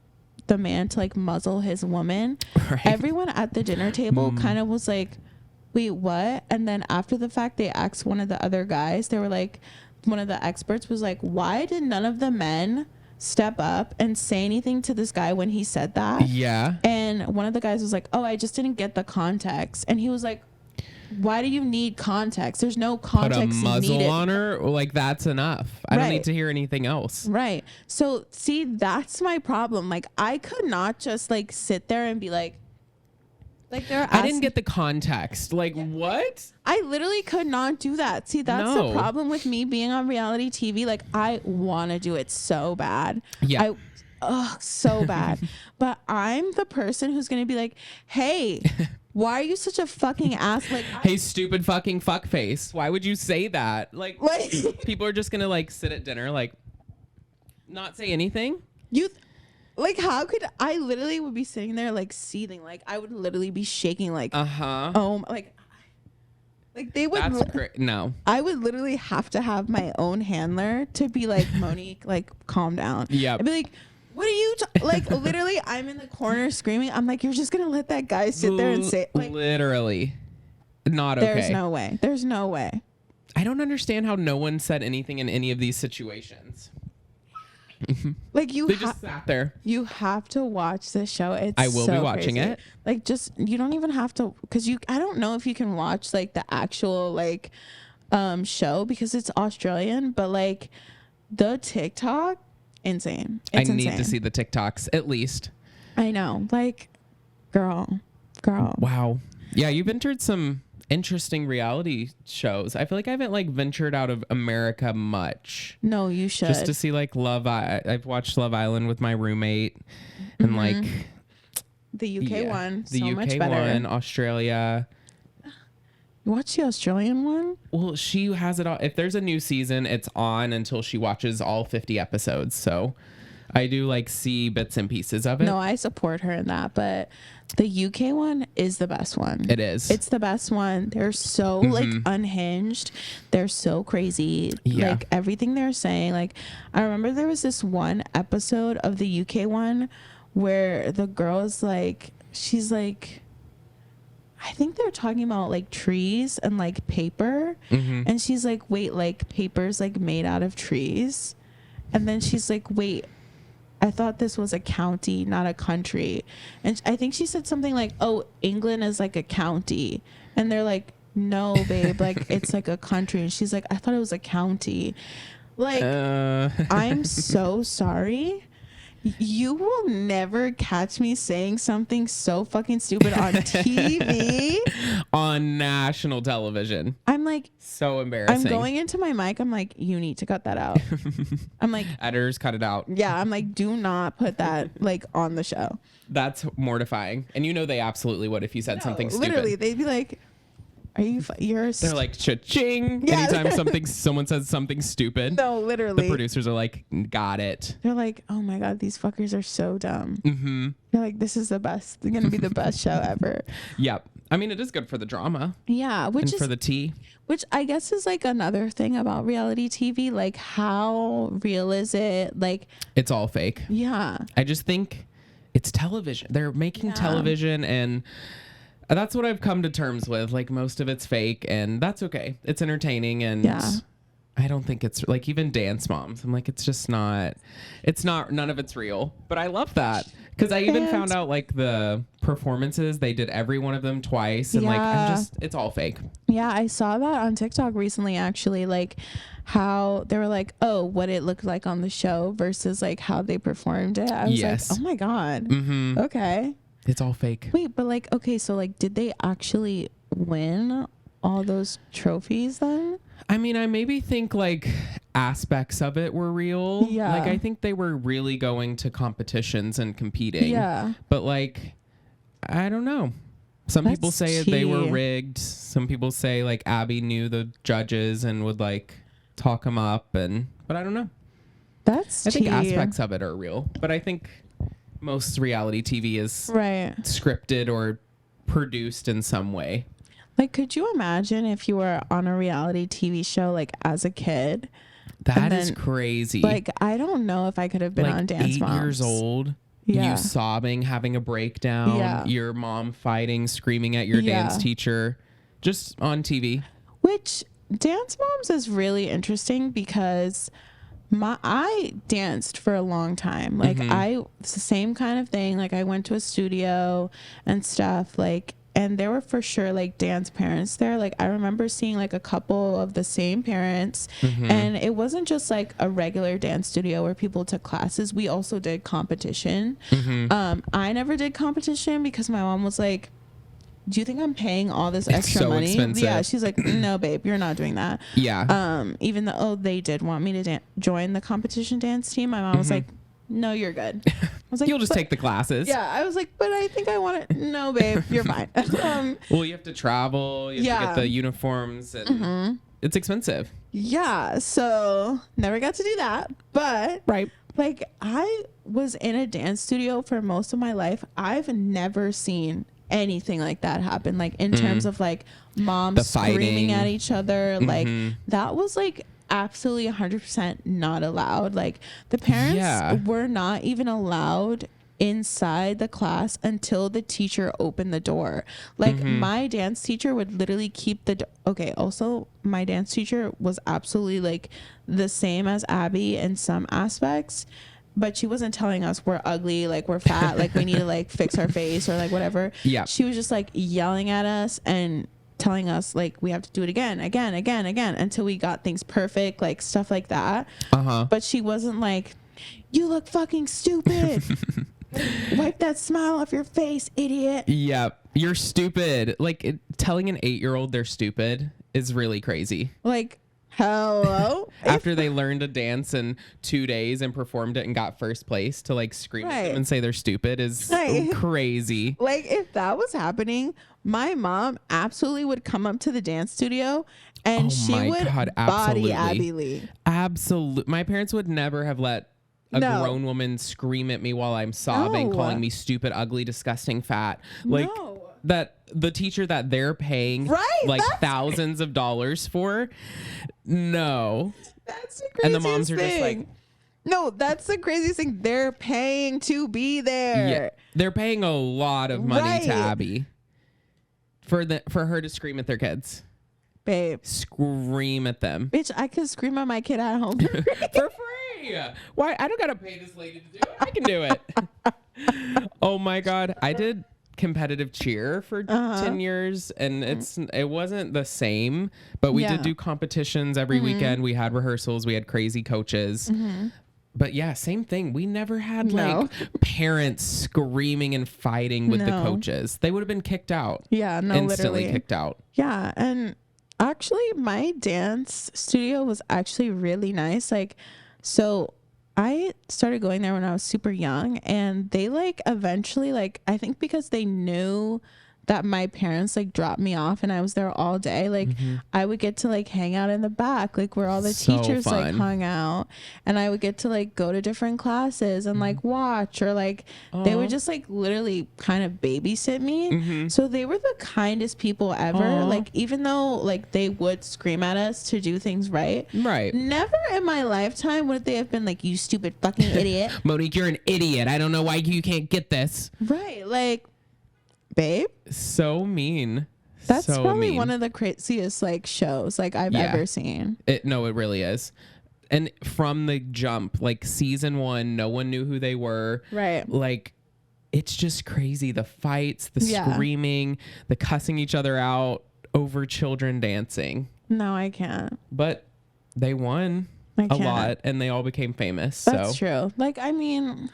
man to like muzzle his woman, everyone at the dinner table kind of was like, wait, what? And then after the fact, they asked one of the other guys, they were like, one of the experts was like, why did none of the men step up and say anything to this guy when he said that? Yeah. And one of the guys was like, oh, I just didn't get the context. And he was like, why do you need context? There's no context needed. Put a muzzle on her? Like, that's enough. I don't need to hear anything else. Right. So, see, that's my problem. Like, I could not just, like, sit there and be like they're asking. I didn't get the context. Like, what? I literally could not do that. See, that's the problem with me being on reality TV. Like, I want to do it so bad. Yeah. So bad. But I'm the person who's going to be like, hey, why are you such a fucking ass? Like, hey, stupid fucking fuckface. Why would you say that? Like, people are just going to, like, sit at dinner, like, not say anything. Like, how could I literally would be sitting there like seething, like I would literally be shaking, like like they would. That's no. I would literally have to have my own handler to be like, Monique, like calm down. Yeah. I'd be like, what are you like? Literally, I'm in the corner screaming. I'm like, you're just gonna let that guy sit there and say like, literally, not okay. There's no way. There's no way. I don't understand how no one said anything in any of these situations. Like they just sat there. You have to watch this show. I will be watching it. Like, just you don't even have to, because I don't know if you can watch like the actual like show because it's Australian, but like the TikTok, insane. It's I need insane. to see the TikToks at least. I know, like, girl. Wow. Yeah, you've entered some interesting reality shows. I feel like I haven't like ventured out of America much. No, you should. Just to see like I've watched Love Island with my roommate and like the UK one. The so UK much better. one, Australia. You watch the Australian one? Well, she has it all. If there's a new season, it's on until she watches all 50 episodes. So I do like see bits and pieces of it. No, I support her in that, but the UK one is the best one. It is. It's the best one. They're so like unhinged. They're so crazy. Yeah. Like everything they're saying. Like I remember there was this one episode of the UK one where the girl is like, she's like, I think they're talking about like trees and like paper. And she's like, wait, like paper's like made out of trees. And then she's like, wait, I thought this was a county, not a country. And I think she said something like, oh, England is like a county. And they're like, no, babe, like it's like a country. And she's like, I thought it was a county. Like, I'm so sorry. You will never catch me saying something so fucking stupid on TV. On national television. I'm like, so embarrassing. I'm going into my mic. I'm like, you need to cut that out. I'm like, editors, cut it out. Yeah, I'm like, do not put that like on the show. That's mortifying. And you know they absolutely would if you said something stupid. Literally, they'd be like, are you they're like cha-ching. Yeah. Anytime someone says something stupid. No, literally. The producers are like, got it. They're like, oh my God, these fuckers are so dumb. They're like, this is the best. They're going to be the best show ever. Yep. I mean, it is good for the drama. Yeah. For the tea. Which I guess is like another thing about reality TV. Like, how real is it? Like, it's all fake. Yeah. I just think it's television. They're making television, and that's what I've come to terms with. Like, most of it's fake, and that's okay. It's entertaining, and I don't think it's like even Dance Moms. I'm like, it's just not. It's not. None of it's real. But I love that because I even found out like the performances. They did every one of them twice, and like it's all fake. Yeah, I saw that on TikTok recently. Actually, like how they were like, oh, what it looked like on the show versus like how they performed it. I was like, oh my God. Okay. It's all fake. Wait, but like, okay, so like, did they actually win all those trophies then? I mean, I maybe think like aspects of it were real. Yeah. Like, I think they were really going to competitions and competing. Yeah. But like, I don't know. Some people say they were rigged. Some people say like Abby knew the judges and would like talk them up. But I don't know. I think aspects of it are real. But I think most reality TV is scripted or produced in some way. Like, could you imagine if you were on a reality TV show like as a kid? That is crazy. Like, I don't know if I could have been on Dance Moms. 8 years old. You sobbing, having a breakdown, your mom fighting, screaming at your dance teacher, just on TV. Which Dance Moms is really interesting because I danced for a long time. Like it's the same kind of thing. Like I went to a studio and stuff, like, and there were for sure like dance parents there. Like I remember seeing like a couple of the same parents, and it wasn't just like a regular dance studio where people took classes. We also did competition. I never did competition because my mom was like, do you think I'm paying all this extra money? Expensive. Yeah, she's like, no, babe, you're not doing that. Yeah. Even though they did want me to join the competition dance team, my mom was like, no, you're good. I was like, you'll just take the classes. Yeah, I was like, but I think I want it. No, babe, you're fine. Well, you have to travel. You have to get the uniforms, and it's expensive. Yeah, so never got to do that. But like I was in a dance studio for most of my life. I've never seen anything like that happen, like in terms of like moms screaming at each other. Like that was like absolutely 100% not allowed. Like the parents were not even allowed inside the class until the teacher opened the door. Like my dance teacher would literally keep the also my dance teacher was absolutely like the same as Abby in some aspects, but she wasn't telling us we're ugly, like we're fat, like we need to like fix our face or like whatever. Yeah, she was just like yelling at us and telling us like we have to do it again until we got things perfect, like stuff like that. But she wasn't like, you look fucking stupid. Wipe that smile off your face, idiot. Yep, you're stupid. Like telling an 8-year-old they're stupid is really crazy. Like, hello. After they learned to dance in 2 days and performed it and got first place, to like scream at them and say they're stupid is crazy. Like if that was happening, my mom absolutely would come up to the dance studio and she would body Abby Lee. Absolutely. My parents would never have let a No. grown woman scream at me while I'm sobbing, No. calling me stupid, ugly, disgusting, fat. Like No. that the teacher that they're paying Right, like that's- thousands of dollars for. No. That's the craziest And the moms are just like, thing. No, that's the craziest thing. They're paying to be there. yeah, they're paying a lot of money to Right. Abby for her to scream at their kids. Babe. Scream at them. Bitch, I could scream at my kid at home. For free. Why? I don't gotta pay this lady to do it. I can do it. Oh my God. I did competitive cheer for 10 years and it wasn't the same, but we did do competitions every weekend. We had rehearsals. We had crazy coaches. But yeah, same thing. We never had like parents screaming and fighting with the coaches. They would have been kicked out. Yeah, no, Instantly literally. kicked out. Yeah, and actually my dance studio was actually really nice. Like, so I started going there when I was super young, and they like eventually, like, I think because they knew that my parents like dropped me off and I was there all day, like I would get to like hang out in the back, like where all the So teachers like fun. hung out, and I would get to like go to different classes and like watch, or like they would just like literally kind of babysit me. So they were the kindest people ever. Like, even though like they would scream at us to do things right, never in my lifetime would they have been like, you stupid fucking idiot. Monique, you're an idiot. I don't know why you can't get this. Right, like, babe, So mean. that's so probably mean. one of the craziest like shows like I've ever seen. It really is. And from the jump, like season 1, no one knew who they were. Right. Like, it's just crazy. The fights, the Yeah. screaming, the cussing each other out over children dancing. No, I can't. But they won I a can't. lot and they all became famous. That's so true. Like, I mean,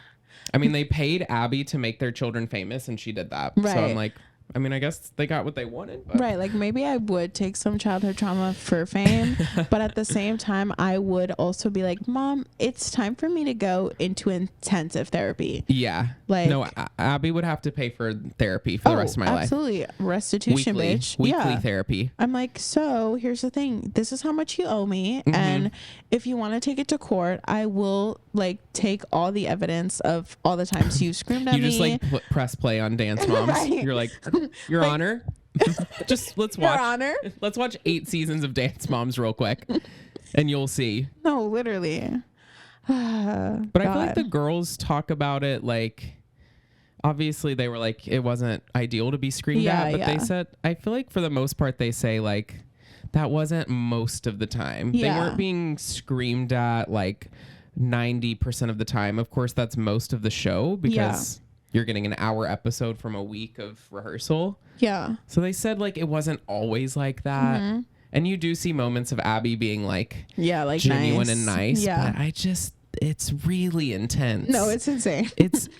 they paid Abby to make their children famous and she did that. So Right. I'm like, I guess they got what they wanted. But. right, like maybe I would take some childhood trauma for fame, but at the same time I would also be like, Mom, it's time for me to go into intensive therapy. Yeah. Like, no, Abby would have to pay for therapy for the rest of my life. Absolutely. Restitution, bitch. Weekly Yeah. therapy. I'm like, so here's the thing. This is how much you owe me. And if you want to take it to court, I will like take all the evidence of all the times you screamed at me. You just like press play on Dance Moms. Right. You're like, Your Like- Honor, just let's Your watch. Honor. Let's watch 8 seasons of Dance Moms real quick, and you'll see. No, literally. But I feel like the girls talk about it like, obviously they were like, it wasn't ideal to be screamed at, but they said, I feel like for the most part they say like, that wasn't most of the time. They Yeah. weren't being screamed at like 90% of the time. Of course, that's most of the show because you're getting an hour episode from a week of rehearsal. Yeah. So they said like it wasn't always like that. And you do see moments of Abby being like Yeah, like genuine nice. and nice. Yeah. But it's really intense. No, it's insane.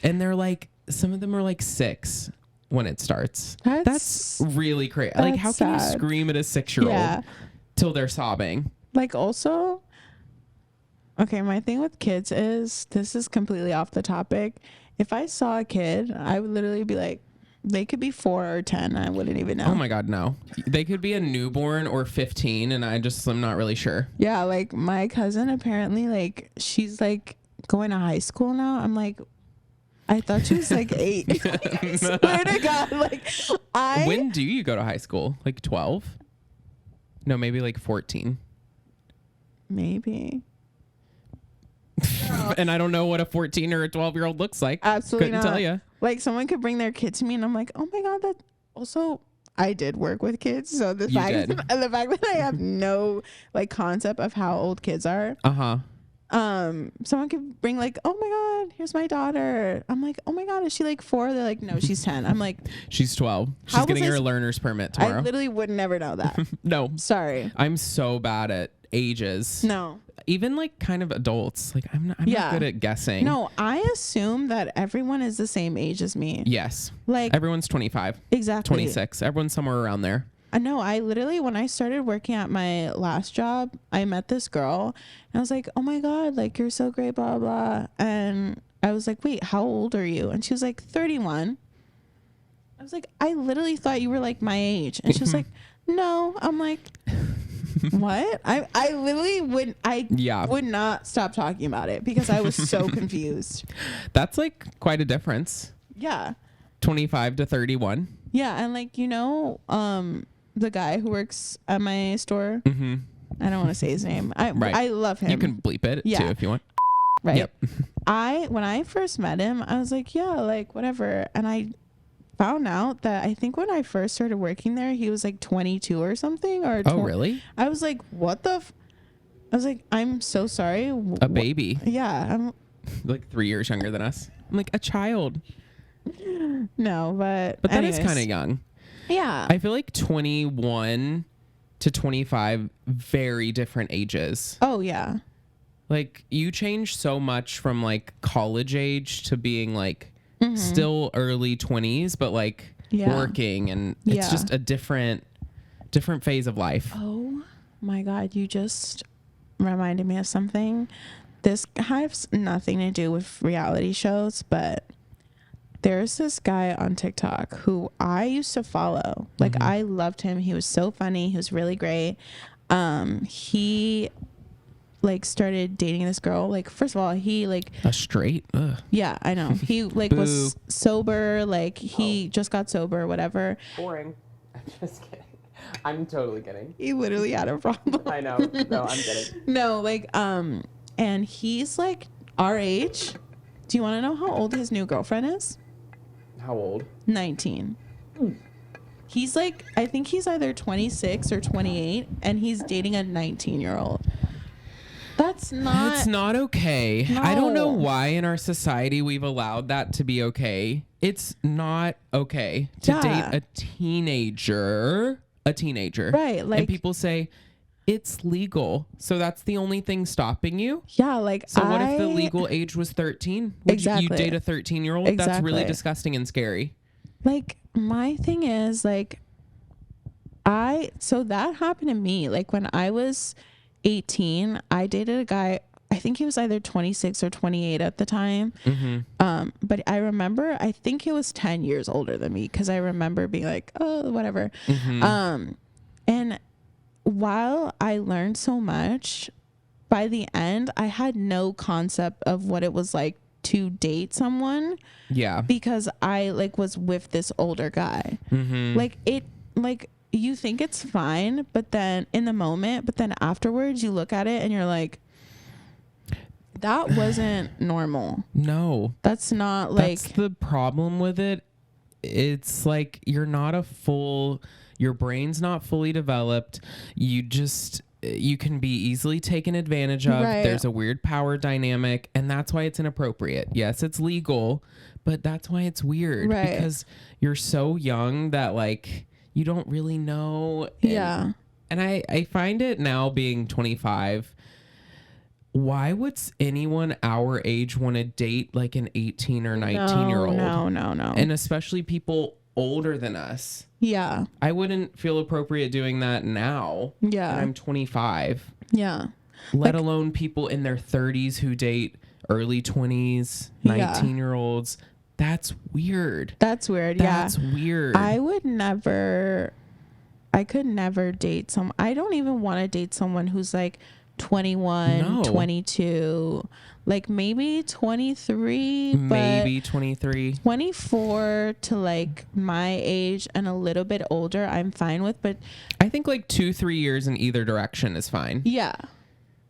And they're like, some of them are like 6 when it starts. That's really crazy. Like, how that's can you sad. scream at a 6-year-old Yeah. till they're sobbing? Like, also, okay, my thing with kids is, this is completely off the topic. If I saw a kid, I would literally be like, they could be 4 or 10. I wouldn't even know. Oh my God, no. They could be a newborn or 15, and I'm not really sure. Yeah, like my cousin apparently, like, she's like going to high school now. I'm like, I thought she was like 8. I swear to God, like, When do you go to high school? Like 12? No, maybe like 14. Maybe. And I don't know what a 14 or a 12-year-old looks like. Absolutely Couldn't not. tell you. Like, someone could bring their kid to me and I'm like, oh my God, that also, I did work with kids. So the You fact did. the fact that I have no like concept of how old kids are. Uh-huh. Someone could bring like, oh my God, here's my daughter. I'm like, oh my God, is she like 4? They're like, no, she's 10. I'm like, She's 12. She's How was getting I her s- learner's permit I tomorrow. literally would never know that. No. Sorry. I'm so bad at ages. No. Even like kind of adults. Like I'm not Yeah. good at guessing. No, I assume that everyone is the same age as me. Yes. Like, Everyone's 25, exactly. 26. Everyone's somewhere around there. I know. I literally, when I started working at my last job, I met this girl and I was like, oh my God, like, you're so great, blah, blah. And I was like, wait, how old are you? And she was like, 31. I was like, I literally thought you were like my age. And she was like, no. I'm like, What? I literally would not stop talking about it because I was so confused. That's like quite a difference. Yeah. 25 to 31. Yeah, and like, the guy who works at my store, Mm-hmm. I don't want to say his name. I love him. You can bleep it too if you want. Right. Yep. When I first met him, I was like, yeah, like whatever. And I found out that I think when I first started working there, he was like 22 or something. Oh, really? I was like, what the I was like, I'm so sorry. A baby. Yeah. I'm like 3 years younger than us. I'm like a child. No, but that is kind of young. Yeah. I feel like 21 to 25, very different ages. Oh, yeah. Like you change so much from like college age to being like still early 20s, but like working, and it's just a different phase of life. Oh my God. You just reminded me of something. This has nothing to do with reality shows, but there's this guy on TikTok who I used to follow. Like I loved him. He was so funny. He was really great. He like started dating this girl. Like first of all, he like a straight. Ugh. Yeah, I know. He like was sober. Like he just got sober, whatever. Boring. I'm just kidding. I'm totally kidding. He literally had a problem. I know. No, I'm kidding. No, like and he's like our age. Do you want to know how old his new girlfriend is? How old? 19. He's like, I think he's either 26 or 28, and he's dating a 19-year-old. That's not... It's not okay. No. I don't know why in our society we've allowed that to be okay. It's not okay to date a teenager. Right. Like, and people say, it's legal. So that's the only thing stopping you? Yeah, like So what if the legal age was 13? Would you date a 13-year-old? That's really disgusting and scary. Like, my thing is, like, so that happened to me. Like, when I was 18, I dated a guy, I think he was either 26 or 28 at the time. But I remember, I think he was 10 years older than me, because I remember being like, oh, whatever. And while I learned so much, by the end, I had no concept of what it was like to date someone. Yeah. Because I like was with this older guy. Like you think it's fine, but then in the moment, but then afterwards you look at it and you're like, that wasn't normal. No. That's not like... That's the problem with it. It's like you're not your brain's not fully developed. You can be easily taken advantage of. Right. There's a weird power dynamic, and that's why it's inappropriate. Yes, it's legal, but that's why it's weird. Right. Because you're so young that like you don't really know. And I find it now being 25. Why would anyone our age want to date like an 18 or 19-year-old? No. And especially people older than us. Yeah. I wouldn't feel appropriate doing that now. Yeah. And I'm 25. Yeah. Let alone people in their 30s who date early 20s, 19-year-olds. That's weird. That's weird. That's weird. I could never date I don't even want to date someone who's like 21, 22, like maybe 23, maybe 23, 24 to like my age and a little bit older, I'm fine with. But I think like 2-3 years in either direction is fine. Yeah.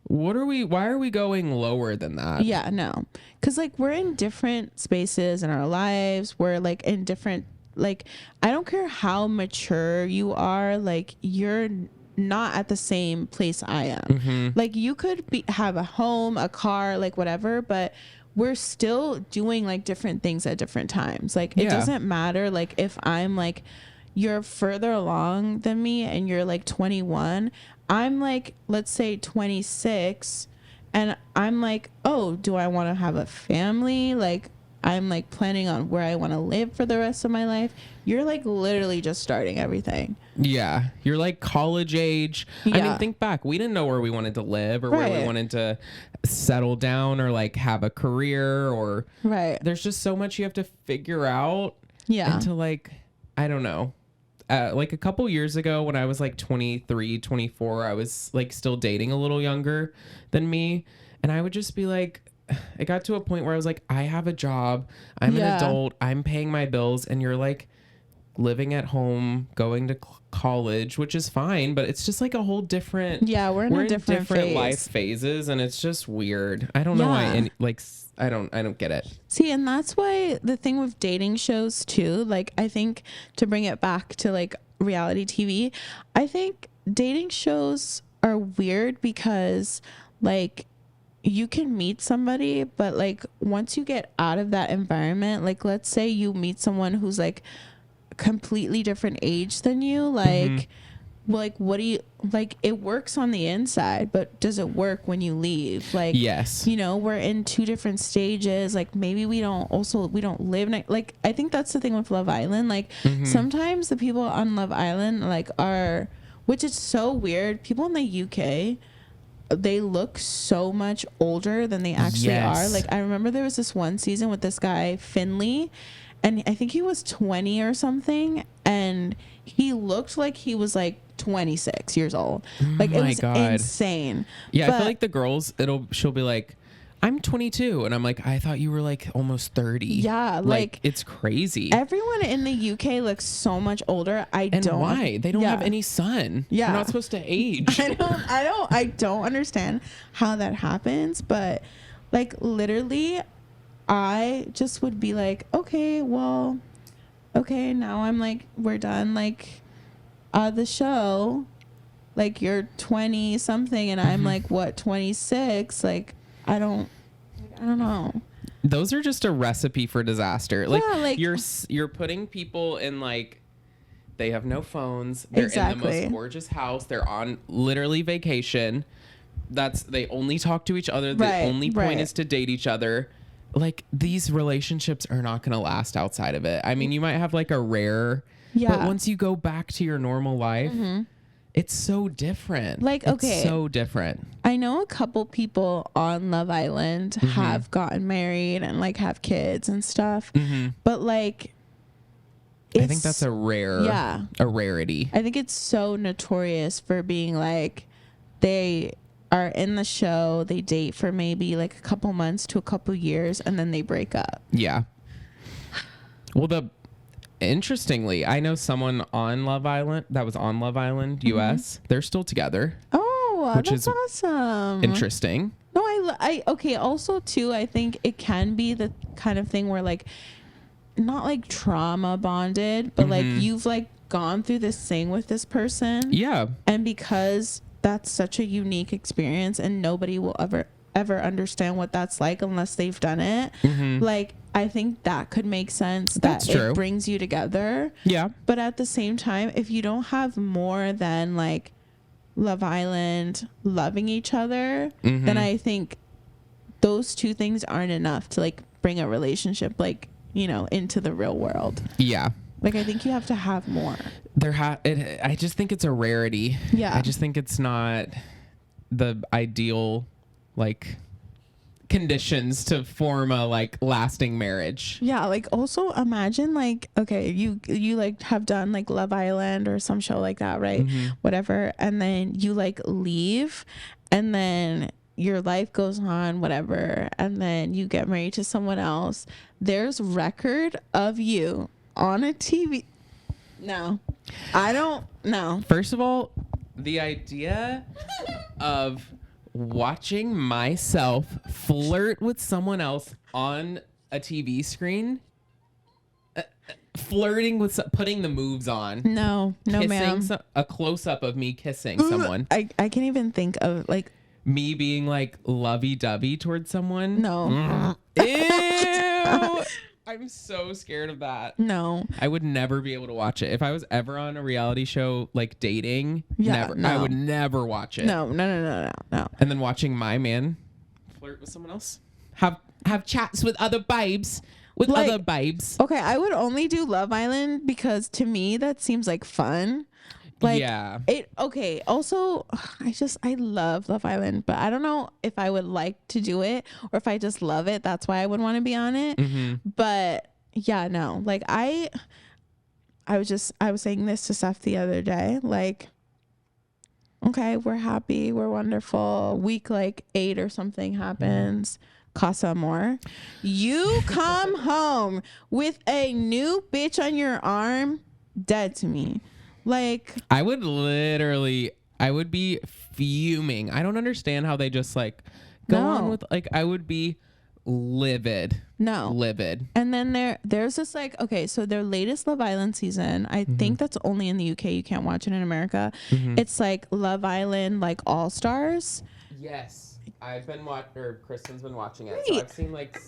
Why are we going lower than that? Yeah, no. Because like we're in different spaces in our lives. We're like in different, like, I don't care how mature you are, like you're not at the same place I am. Like you could have a home, a car, like whatever, but we're still doing like different things at different times. Like it doesn't matter. Like if I'm like, you're further along than me and you're like 21, I'm like, let's say 26, and I'm like, oh, do I want to have a family? Like I'm like planning on where I want to live for the rest of my life. You're like literally just starting everything. Yeah. You're like college age. Yeah. I mean, think back. We didn't know where we wanted to live or where we wanted to settle down or like have a career or there's just so much you have to figure out. Yeah. And to like, I don't know. like a couple years ago when I was like 23, 24, I was like still dating a little younger than me. And I would just be like, it got to a point where I was like, I have a job. I'm an adult. I'm paying my bills. And you're like living at home, going to college, which is fine. But it's just like a whole different. Yeah, we're in a different phase. Life phases. And it's just weird. I don't know why. And like, I don't get it. See, and that's why the thing with dating shows too, like I think to bring it back to like reality TV, I think dating shows are weird because like you can meet somebody, but like once you get out of that environment, like let's say you meet someone who's like completely different age than you, like like what do you like, it works on the inside, but does it work when you leave? Like, yes, you know, we're in two different stages. Like maybe we don't live like I think that's the thing with Love Island. Like sometimes the people on Love Island like are, which is so weird, people in the UK, they look so much older than they actually are. Like I remember there was this one season with this guy Finley, and I think he was 20 or something, and he looked like he was like 26 years old. Like it was insane. Yeah, but I feel like the girls, she'll be like, I'm 22, and I'm like, I thought you were like almost 30. Yeah, like it's crazy. Everyone in the UK looks so much older. Why? They don't have any sun. Yeah, you're not supposed to age. I don't understand how that happens, but like literally I just would be like, okay, well, okay, now I'm like, we're done, like the show, like you're 20 something and I'm like what, 26, like I don't know. Those are just a recipe for disaster. Like, yeah, like you're putting people in like, they have no phones, they're in the most gorgeous house, they're on literally vacation, they only talk to each other, the only point is to date each other. Like these relationships are not going to last outside of it. I mean, you might have like a rare, but once you go back to your normal life, it's so different. Like, okay, it's so different. I know a couple people on Love Island have gotten married and like have kids and stuff, but like, I think that's a rarity. I think it's so notorious for being like, they are in the show, they date for maybe like a couple months to a couple years, and then they break up. Yeah. Well, interestingly, I know someone on Love Island that was on Love Island US. They're still together. Oh, which that's awesome. Interesting. No, I okay. Also, too, I think it can be the kind of thing where like, not like trauma bonded, but like you've like gone through this thing with this person. Yeah. And because that's such a unique experience and nobody will ever understand what that's like unless they've done it. Like I think that could make sense, that it brings you together. Yeah. But at the same time, if you don't have more than like Love Island loving each other, then I think those two things aren't enough to like bring a relationship like, you know, into the real world. Yeah. Like I think you have to have more. I just think it's a rarity. Yeah. I just think it's not the ideal like conditions to form a like lasting marriage. Yeah, like also imagine like, okay, you like have done like Love Island or some show like that, right? Whatever, and then you like leave, and then your life goes on, whatever, and then you get married to someone else. There's record of you on a TV. No, I don't know. First of all, the idea of watching myself flirt with someone else on a TV screen, flirting with, putting the moves on. No, ma'am. A close up of me kissing someone. I can't even think of like me being like lovey-dovey towards someone. No. Ew. I'm so scared of that. No. I would never be able to watch it. If I was ever on a reality show like dating, never. No. I would never watch it. No. And then watching my man flirt with someone else. Have chats with other babes. Other babes. Okay, I would only do Love Island because to me that seems like fun. Like, yeah. Also, I love Love Island, but I don't know if I would like to do it or if I just love it. That's why I would want to be on it. But yeah, no, like I I was saying this to Seth the other day, like, okay, we're happy, we're wonderful. Week like 8 or something happens. Casa Amor. You come home with a new bitch on your arm, dead to me. Like, I would be fuming. I don't understand how they just like go on with, like, I would be livid. Livid. And then there's this, like, okay, so their latest Love Island season, I think that's only in the UK. You can't watch it in America. It's like Love Island, like All Stars. Yes, I've been Kristen's been watching it. So I've seen like,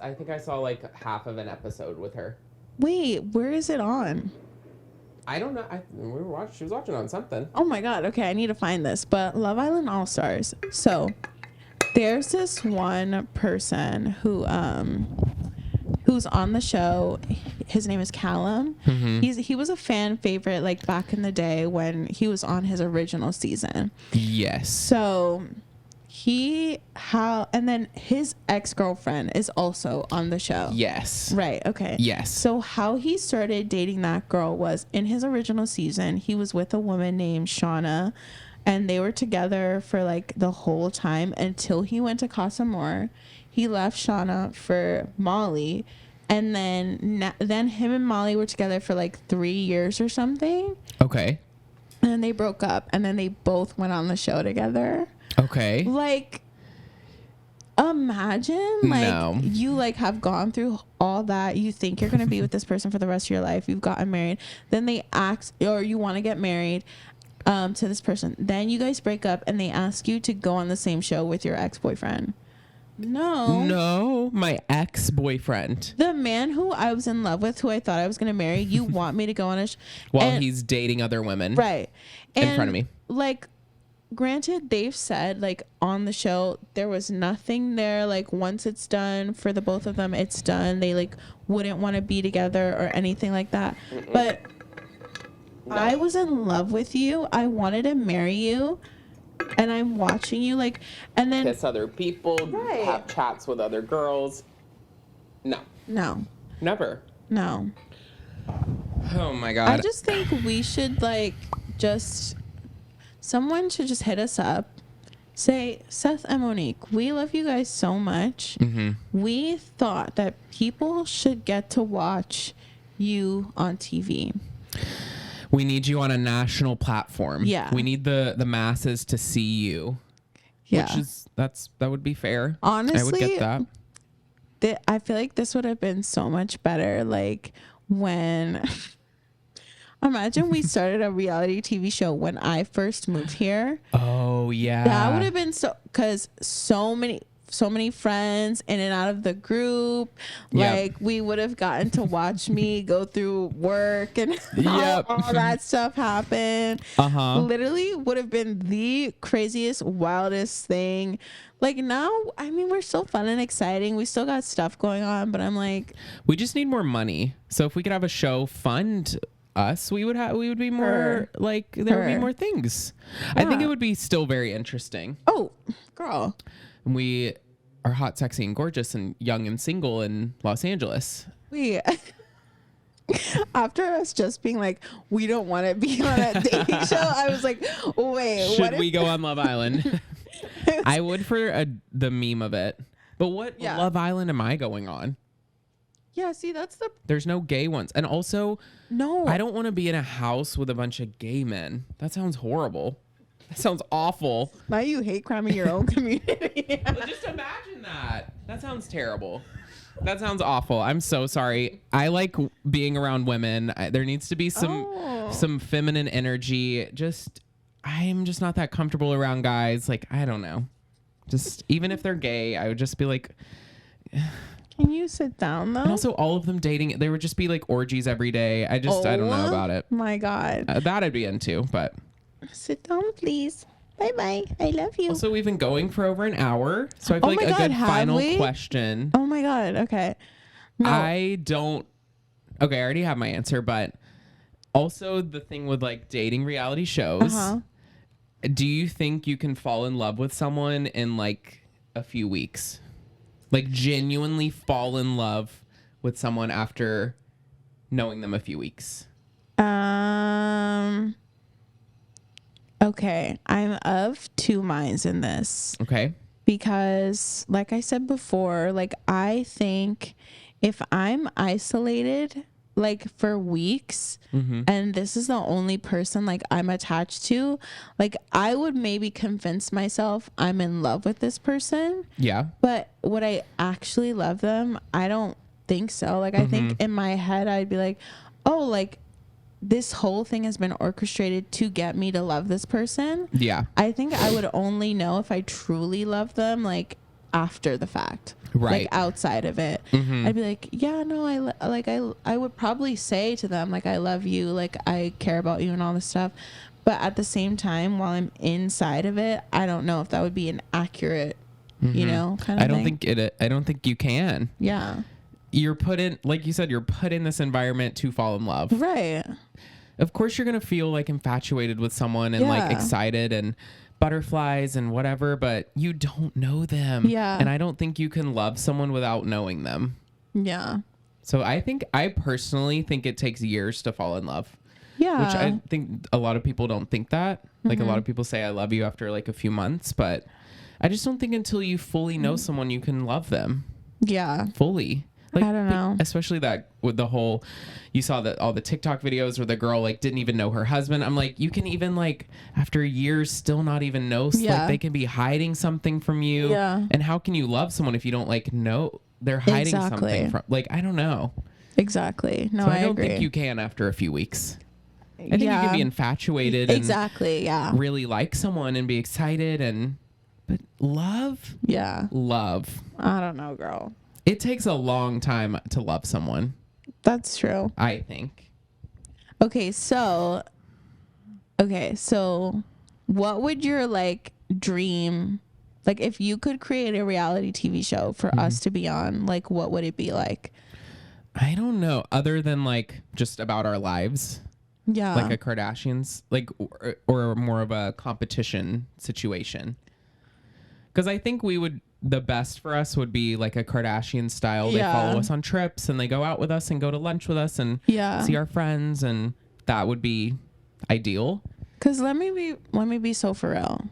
I think I saw like half of an episode with her. Wait, where is it on? I don't know. She was watching on something. Oh my God. Okay, I need to find this. But Love Island All Stars. So there's this one person who's on the show. His name is Callum. He was a fan favorite like back in the day when he was on his original season. Yes. So and then his ex-girlfriend is also on the show. Yes. Right. Okay. Yes. So how he started dating that girl was in his original season, he was with a woman named Shauna, and they were together for like the whole time until he went to Casa Amor. He left Shauna for Molly, and then him and Molly were together for like 3 years or something. Okay. And then they broke up, and then they both went on the show together. Okay. Like, imagine like you like have gone through all that. You think you're gonna be with this person for the rest of your life. You've gotten married. Then they ask, or you want to get married to this person. Then you guys break up, and they ask you to go on the same show with your ex-boyfriend. No, my ex-boyfriend. The man who I was in love with, who I thought I was gonna marry. You want me to go on a while he's dating other women, right? In front of me, like. Granted, they've said like on the show there was nothing there. Like once it's done for the both of them, it's done. They like wouldn't want to be together or anything like that. But I was in love with you. I wanted to marry you, and I'm watching you like, and then kiss other people, have chats with other girls. No, never. No. Oh my God. I just think we should like someone should just hit us up, say, Seth and Monique, we love you guys so much. We thought that people should get to watch you on TV. We need you on a national platform. Yeah. We need the masses to see you. Yeah. Which that would be fair. Honestly, I would get that. I feel like this would have been so much better, like when... Imagine we started a reality TV show when I first moved here. Oh yeah, that would have been because so many friends in and out of the group. Like we would have gotten to watch me go through work and all that stuff happen. Literally would have been the craziest, wildest thing. Like now, I mean, we're still fun and exciting. We still got stuff going on, but I'm like, we just need more money. So if we could have a show fund us, we would be more like there would be more things. I think it would be still very interesting. Oh, girl. We are hot, sexy, and gorgeous, and young and single in Los Angeles. After us just being like, we don't want to be on a dating show, I was like, wait, should we go on Love Island? I would for the meme of it. But what Love Island am I going on? Yeah, see, there's no gay ones. And also, no, I don't want to be in a house with a bunch of gay men. That sounds horrible. That sounds awful. Now you hate crime in your own community. Well, just imagine that. That sounds terrible. That sounds awful. I'm so sorry. I like being around women. There needs to be some feminine energy. I'm just not that comfortable around guys. Like, I don't know. Just even if they're gay, I would just be like... Can you sit down, though? And also, all of them dating, there would just be like orgies every day. I don't know about it. My God. That I'd be into, but. Sit down, please. Bye-bye. I love you. Also, we've been going for over an hour. So I feel like a good final question. Oh my God. Okay. No. Okay, I already have my answer, but also the thing with like dating reality shows. Do you think you can fall in love with someone in like a few weeks? Like genuinely fall in love with someone after knowing them a few weeks? Okay, I'm of two minds in this. Okay. Because like I said before, like I think if I'm isolated like for weeks and this is the only person like I'm attached to, like I would maybe convince myself I'm in love with this person. Yeah. But would I actually love them? I don't think so. Like I think in my head I'd be like, oh, like this whole thing has been orchestrated to get me to love this person. Yeah. I think I would only know if I truly love them like after the fact. Right. Like outside of it. I'd be like, yeah, no, I would probably say to them like I love you, like I care about you and all this stuff. But at the same time, while I'm inside of it, I don't know if that would be an accurate, you know, kind of thing. I don't think you can. Yeah. You're put in, like you said, you're put in this environment to fall in love. Right. Of course you're going to feel like infatuated with someone and like excited and butterflies and whatever, but you don't know them. Yeah. And I don't think you can love someone without knowing them. Yeah. So I personally think it takes years to fall in love. Yeah. Which I think a lot of people don't think that. Like a lot of people say I love you after like a few months, but I just don't think until you fully know someone you can love them. Yeah. Fully. Like, I don't know. Especially that with the whole, you saw that all the TikTok videos where the girl like didn't even know her husband. I'm like, you can even like after years still not even know. Like they can be hiding something from you. Yeah. And how can you love someone if you don't like know they're hiding something from? Like I don't know. Exactly. No, So I don't agree. think you can after a few weeks. I think you can be infatuated. Exactly. Yeah. Really like someone and be excited but love. Yeah. Love. I don't know, girl. It takes a long time to love someone. That's true. I think. Okay, so what would your like dream, like if you could create a reality TV show for us to be on, like what would it be like? I don't know, other than like just about our lives. Yeah. Like a Kardashians, like or more of a competition situation. Because I think the best for us would be like a Kardashian style. They follow us on trips and they go out with us and go to lunch with us and see our friends, and that would be ideal. Because let me be so for real.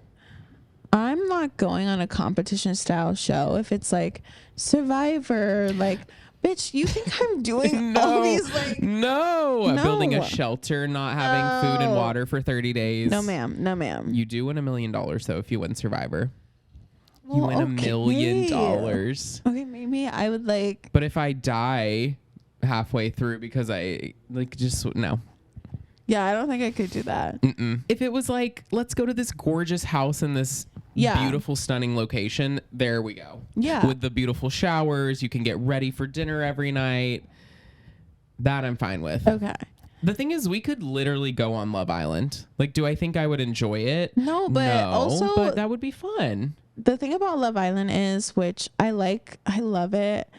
I'm not going on a competition style show if it's like Survivor, like bitch, you think I'm doing all these like no, building a shelter, not having food and water for 30 days. No ma'am. You do win $1 million though if you win Survivor. You win $1 million. Okay, maybe I would like. But if I die halfway through because I like just no. Yeah, I don't think I could do that. If it was like, let's go to this gorgeous house in this beautiful, stunning location, there we go. Yeah. With the beautiful showers, you can get ready for dinner every night. That I'm fine with. Okay. The thing is, we could literally go on Love Island. Like, do I think I would enjoy it? No, but that would be fun. The thing about Love Island is, which I love it,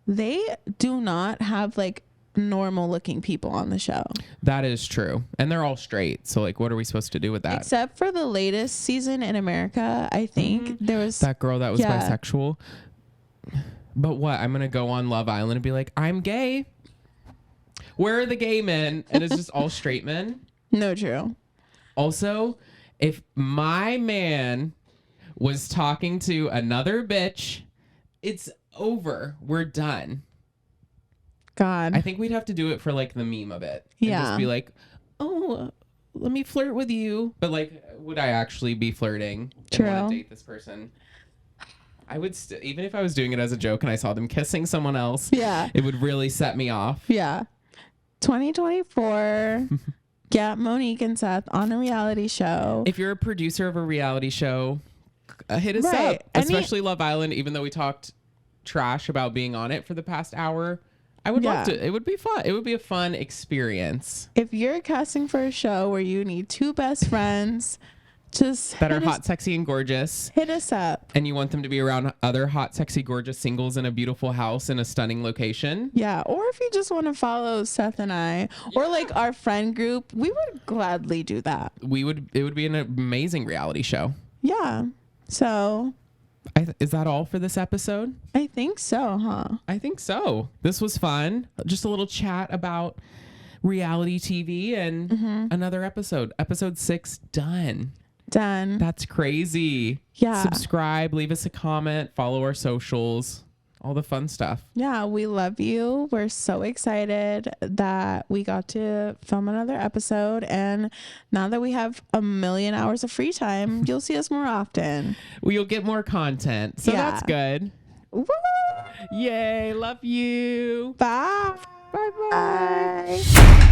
they do not have like normal looking people on the show. That is true. And they're all straight. So like, what are we supposed to do with that? Except for the latest season in America, I think there was that girl that was bisexual. But what? I'm going to go on Love Island and be like, I'm gay. Where are the gay men? And it's just all straight men. No, true. Also, if my man was talking to another bitch, it's over. We're done. God. I think we'd have to do it for like the meme of it. And just be like, oh, let me flirt with you. But like, would I actually be flirting and want to date this person? I would even if I was doing it as a joke and I saw them kissing someone else, it would really set me off. Yeah. 2024. Get Monique and Seth on a reality show. If you're a producer of a reality show, hit us up. Especially Love Island, even though we talked trash about being on it for the past hour. I would love to. It would be fun. It would be a fun experience. If you're casting for a show where you need two best friends, just that are hot, sexy, and gorgeous, hit us up. And you want them to be around other hot, sexy, gorgeous singles in a beautiful house in a stunning location. Yeah. Or if you just want to follow Seth and I, or like our friend group, we would gladly do that. It would be an amazing reality show. Yeah. So is that all for this episode? I think so, huh? I think so. This was fun. Just a little chat about reality TV, and another episode 6 done. That's crazy. Yeah. Subscribe, leave us a comment, follow our socials, all the fun stuff. Yeah, we love you. We're so excited that we got to film another episode. And now that we have 1,000,000 hours of free time, you'll see us more often. Well, you'll get more content. So Yeah. that's good. Woo! Yay. Love you. Bye. Bye-bye. Bye.